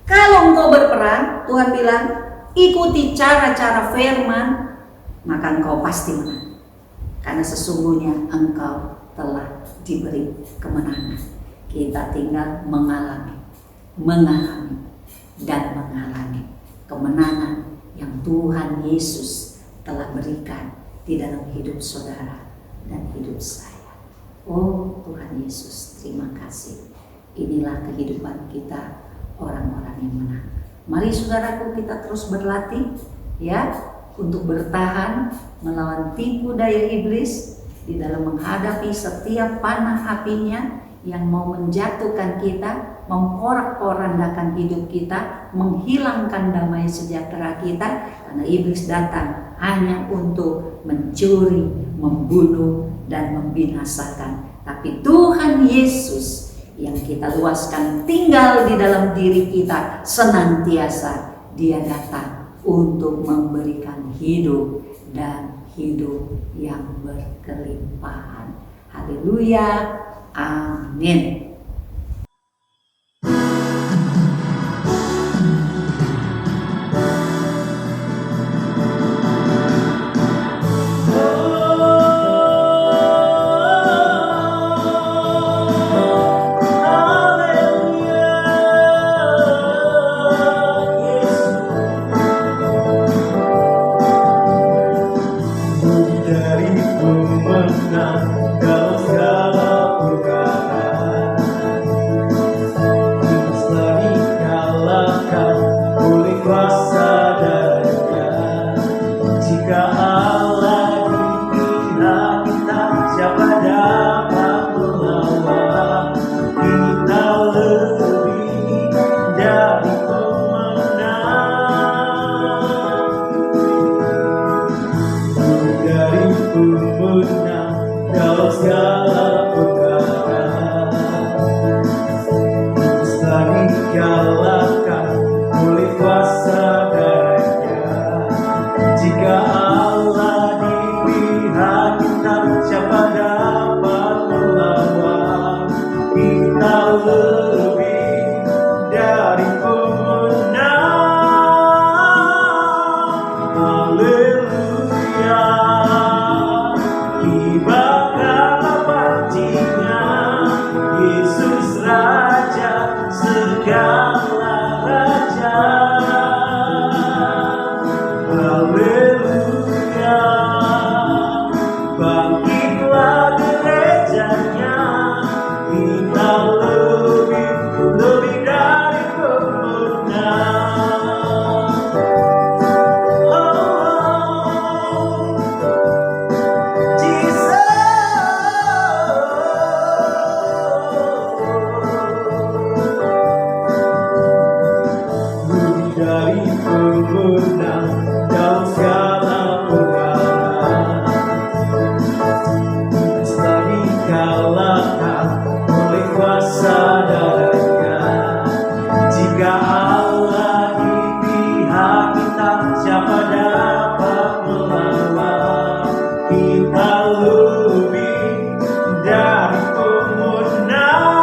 Speaker 3: Kalau engkau berperang, Tuhan bilang, ikuti cara-cara firman, maka engkau pasti menang. Karena sesungguhnya engkau telah diberi kemenangan. Kita tinggal mengalami dan mengalami kemenangan yang Tuhan Yesus telah berikan di dalam hidup saudara dan hidup saya. Oh Tuhan Yesus, terima kasih. Inilah kehidupan kita, orang-orang yang menang. Mari saudaraku, kita terus berlatih ya untuk bertahan melawan tipu daya iblis di dalam menghadapi setiap panah apinya yang mau menjatuhkan kita, memporak-porandakan hidup kita, menghilangkan damai sejahtera kita, karena iblis datang hanya untuk mencuri, membunuh, dan membinasakan. Tapi Tuhan Yesus yang kita luaskan tinggal di dalam diri kita senantiasa. Dia datang untuk memberikan hidup dan hidup yang berkelimpahan. Haleluya. Amin.
Speaker 4: Jika Allah diberi
Speaker 2: dari pemenang dalam segala perkara. Setelah dikalahkan oleh kuasa darahnya, jika Allah di pihak kita, siapa dapat melawan? Kita lebih dari pemenang.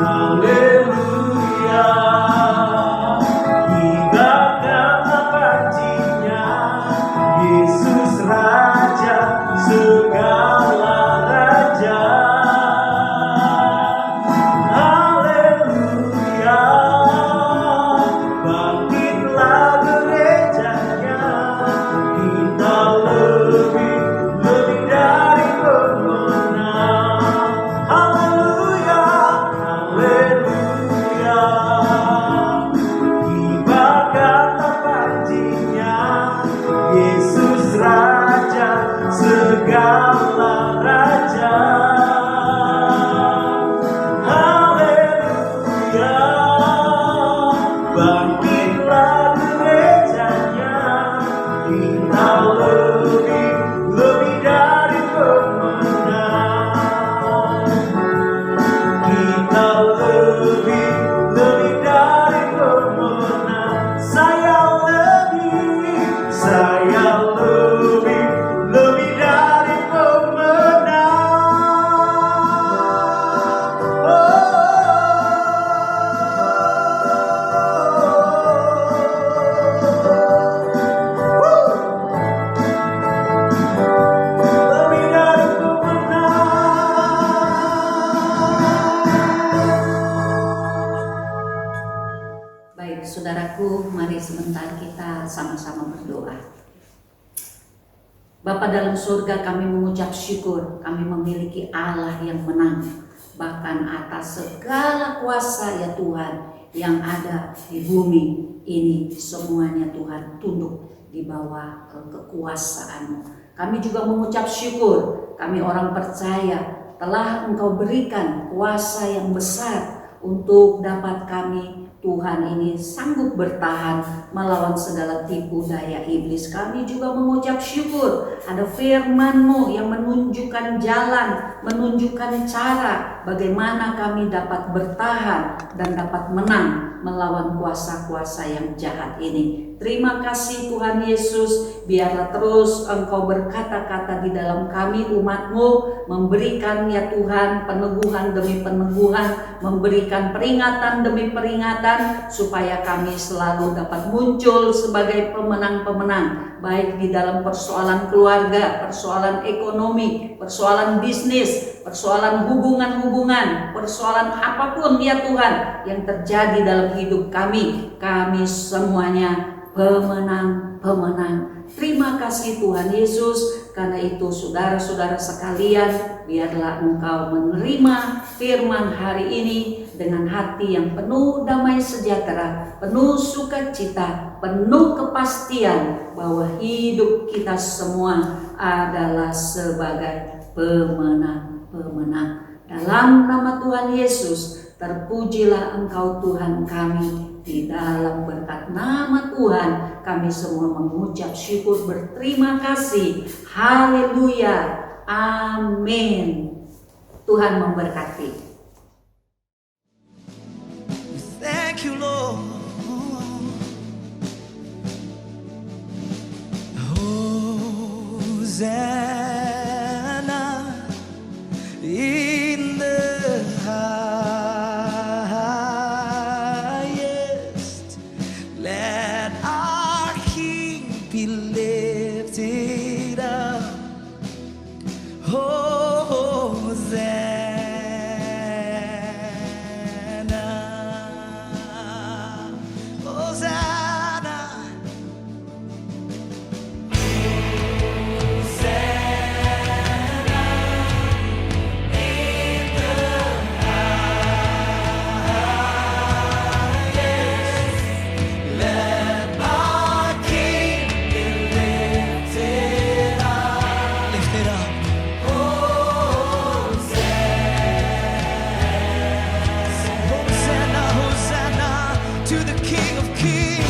Speaker 2: Haleluya, kibarkanlah pancinya, Yesus Raja segala raja. Haleluya, bangkitlah gerejanya, kita lebih dari pemenang. Haleluya, haleluya, kibarkanlah pancinya, Yesus Raja segala raja. Haleluya, bangkitlah gerejanya, kita lebih dari pemenang. Kita lebih dari pemenang. Saya lebih dari pemenang. Lebih dari pemenang.
Speaker 3: Baik, saudaraku, mari sebentar kita sama-sama berdoa. Bapa dalam surga, kami mengucap syukur kami memiliki Allah yang menang, bahkan atas segala kuasa ya Tuhan yang ada di bumi ini, semuanya Tuhan tunduk di bawah kekuasaan-Mu. Kami juga mengucap syukur, kami orang percaya telah Engkau berikan kuasa yang besar untuk dapat kami Tuhan ini sanggup bertahan melawan segala tipu daya iblis. Kami juga mengucap syukur ada firman-Mu yang menunjukkan jalan, menunjukkan cara bagaimana kami dapat bertahan dan dapat menang melawan kuasa-kuasa yang jahat ini. Terima kasih Tuhan Yesus, biarlah terus Engkau berkata-kata di dalam kami umat-Mu, memberikan ya Tuhan peneguhan demi peneguhan, memberikan peringatan demi peringatan, supaya kami selalu dapat muncul sebagai pemenang-pemenang, baik di dalam persoalan keluarga, persoalan ekonomi, persoalan bisnis, persoalan hubungan-hubungan, persoalan apapun ya Tuhan yang terjadi dalam hidup kami semuanya pemenang-pemenang. Terima kasih Tuhan Yesus. Karena itu saudara-saudara sekalian, biarlah Engkau menerima firman hari ini dengan hati yang penuh damai sejahtera, penuh sukacita, penuh kepastian bahwa hidup kita semua adalah sebagai pemenang-pemenang. Dalam nama Tuhan Yesus, terpujilah Engkau Tuhan kami. Di dalam berkat nama Tuhan, kami semua mengucap syukur, berterima kasih. Haleluya. Amin. Tuhan memberkati.
Speaker 4: Thank you, Lord. Hosanna in the highest. Let our King be lifted up. Hosanna the King of Kings.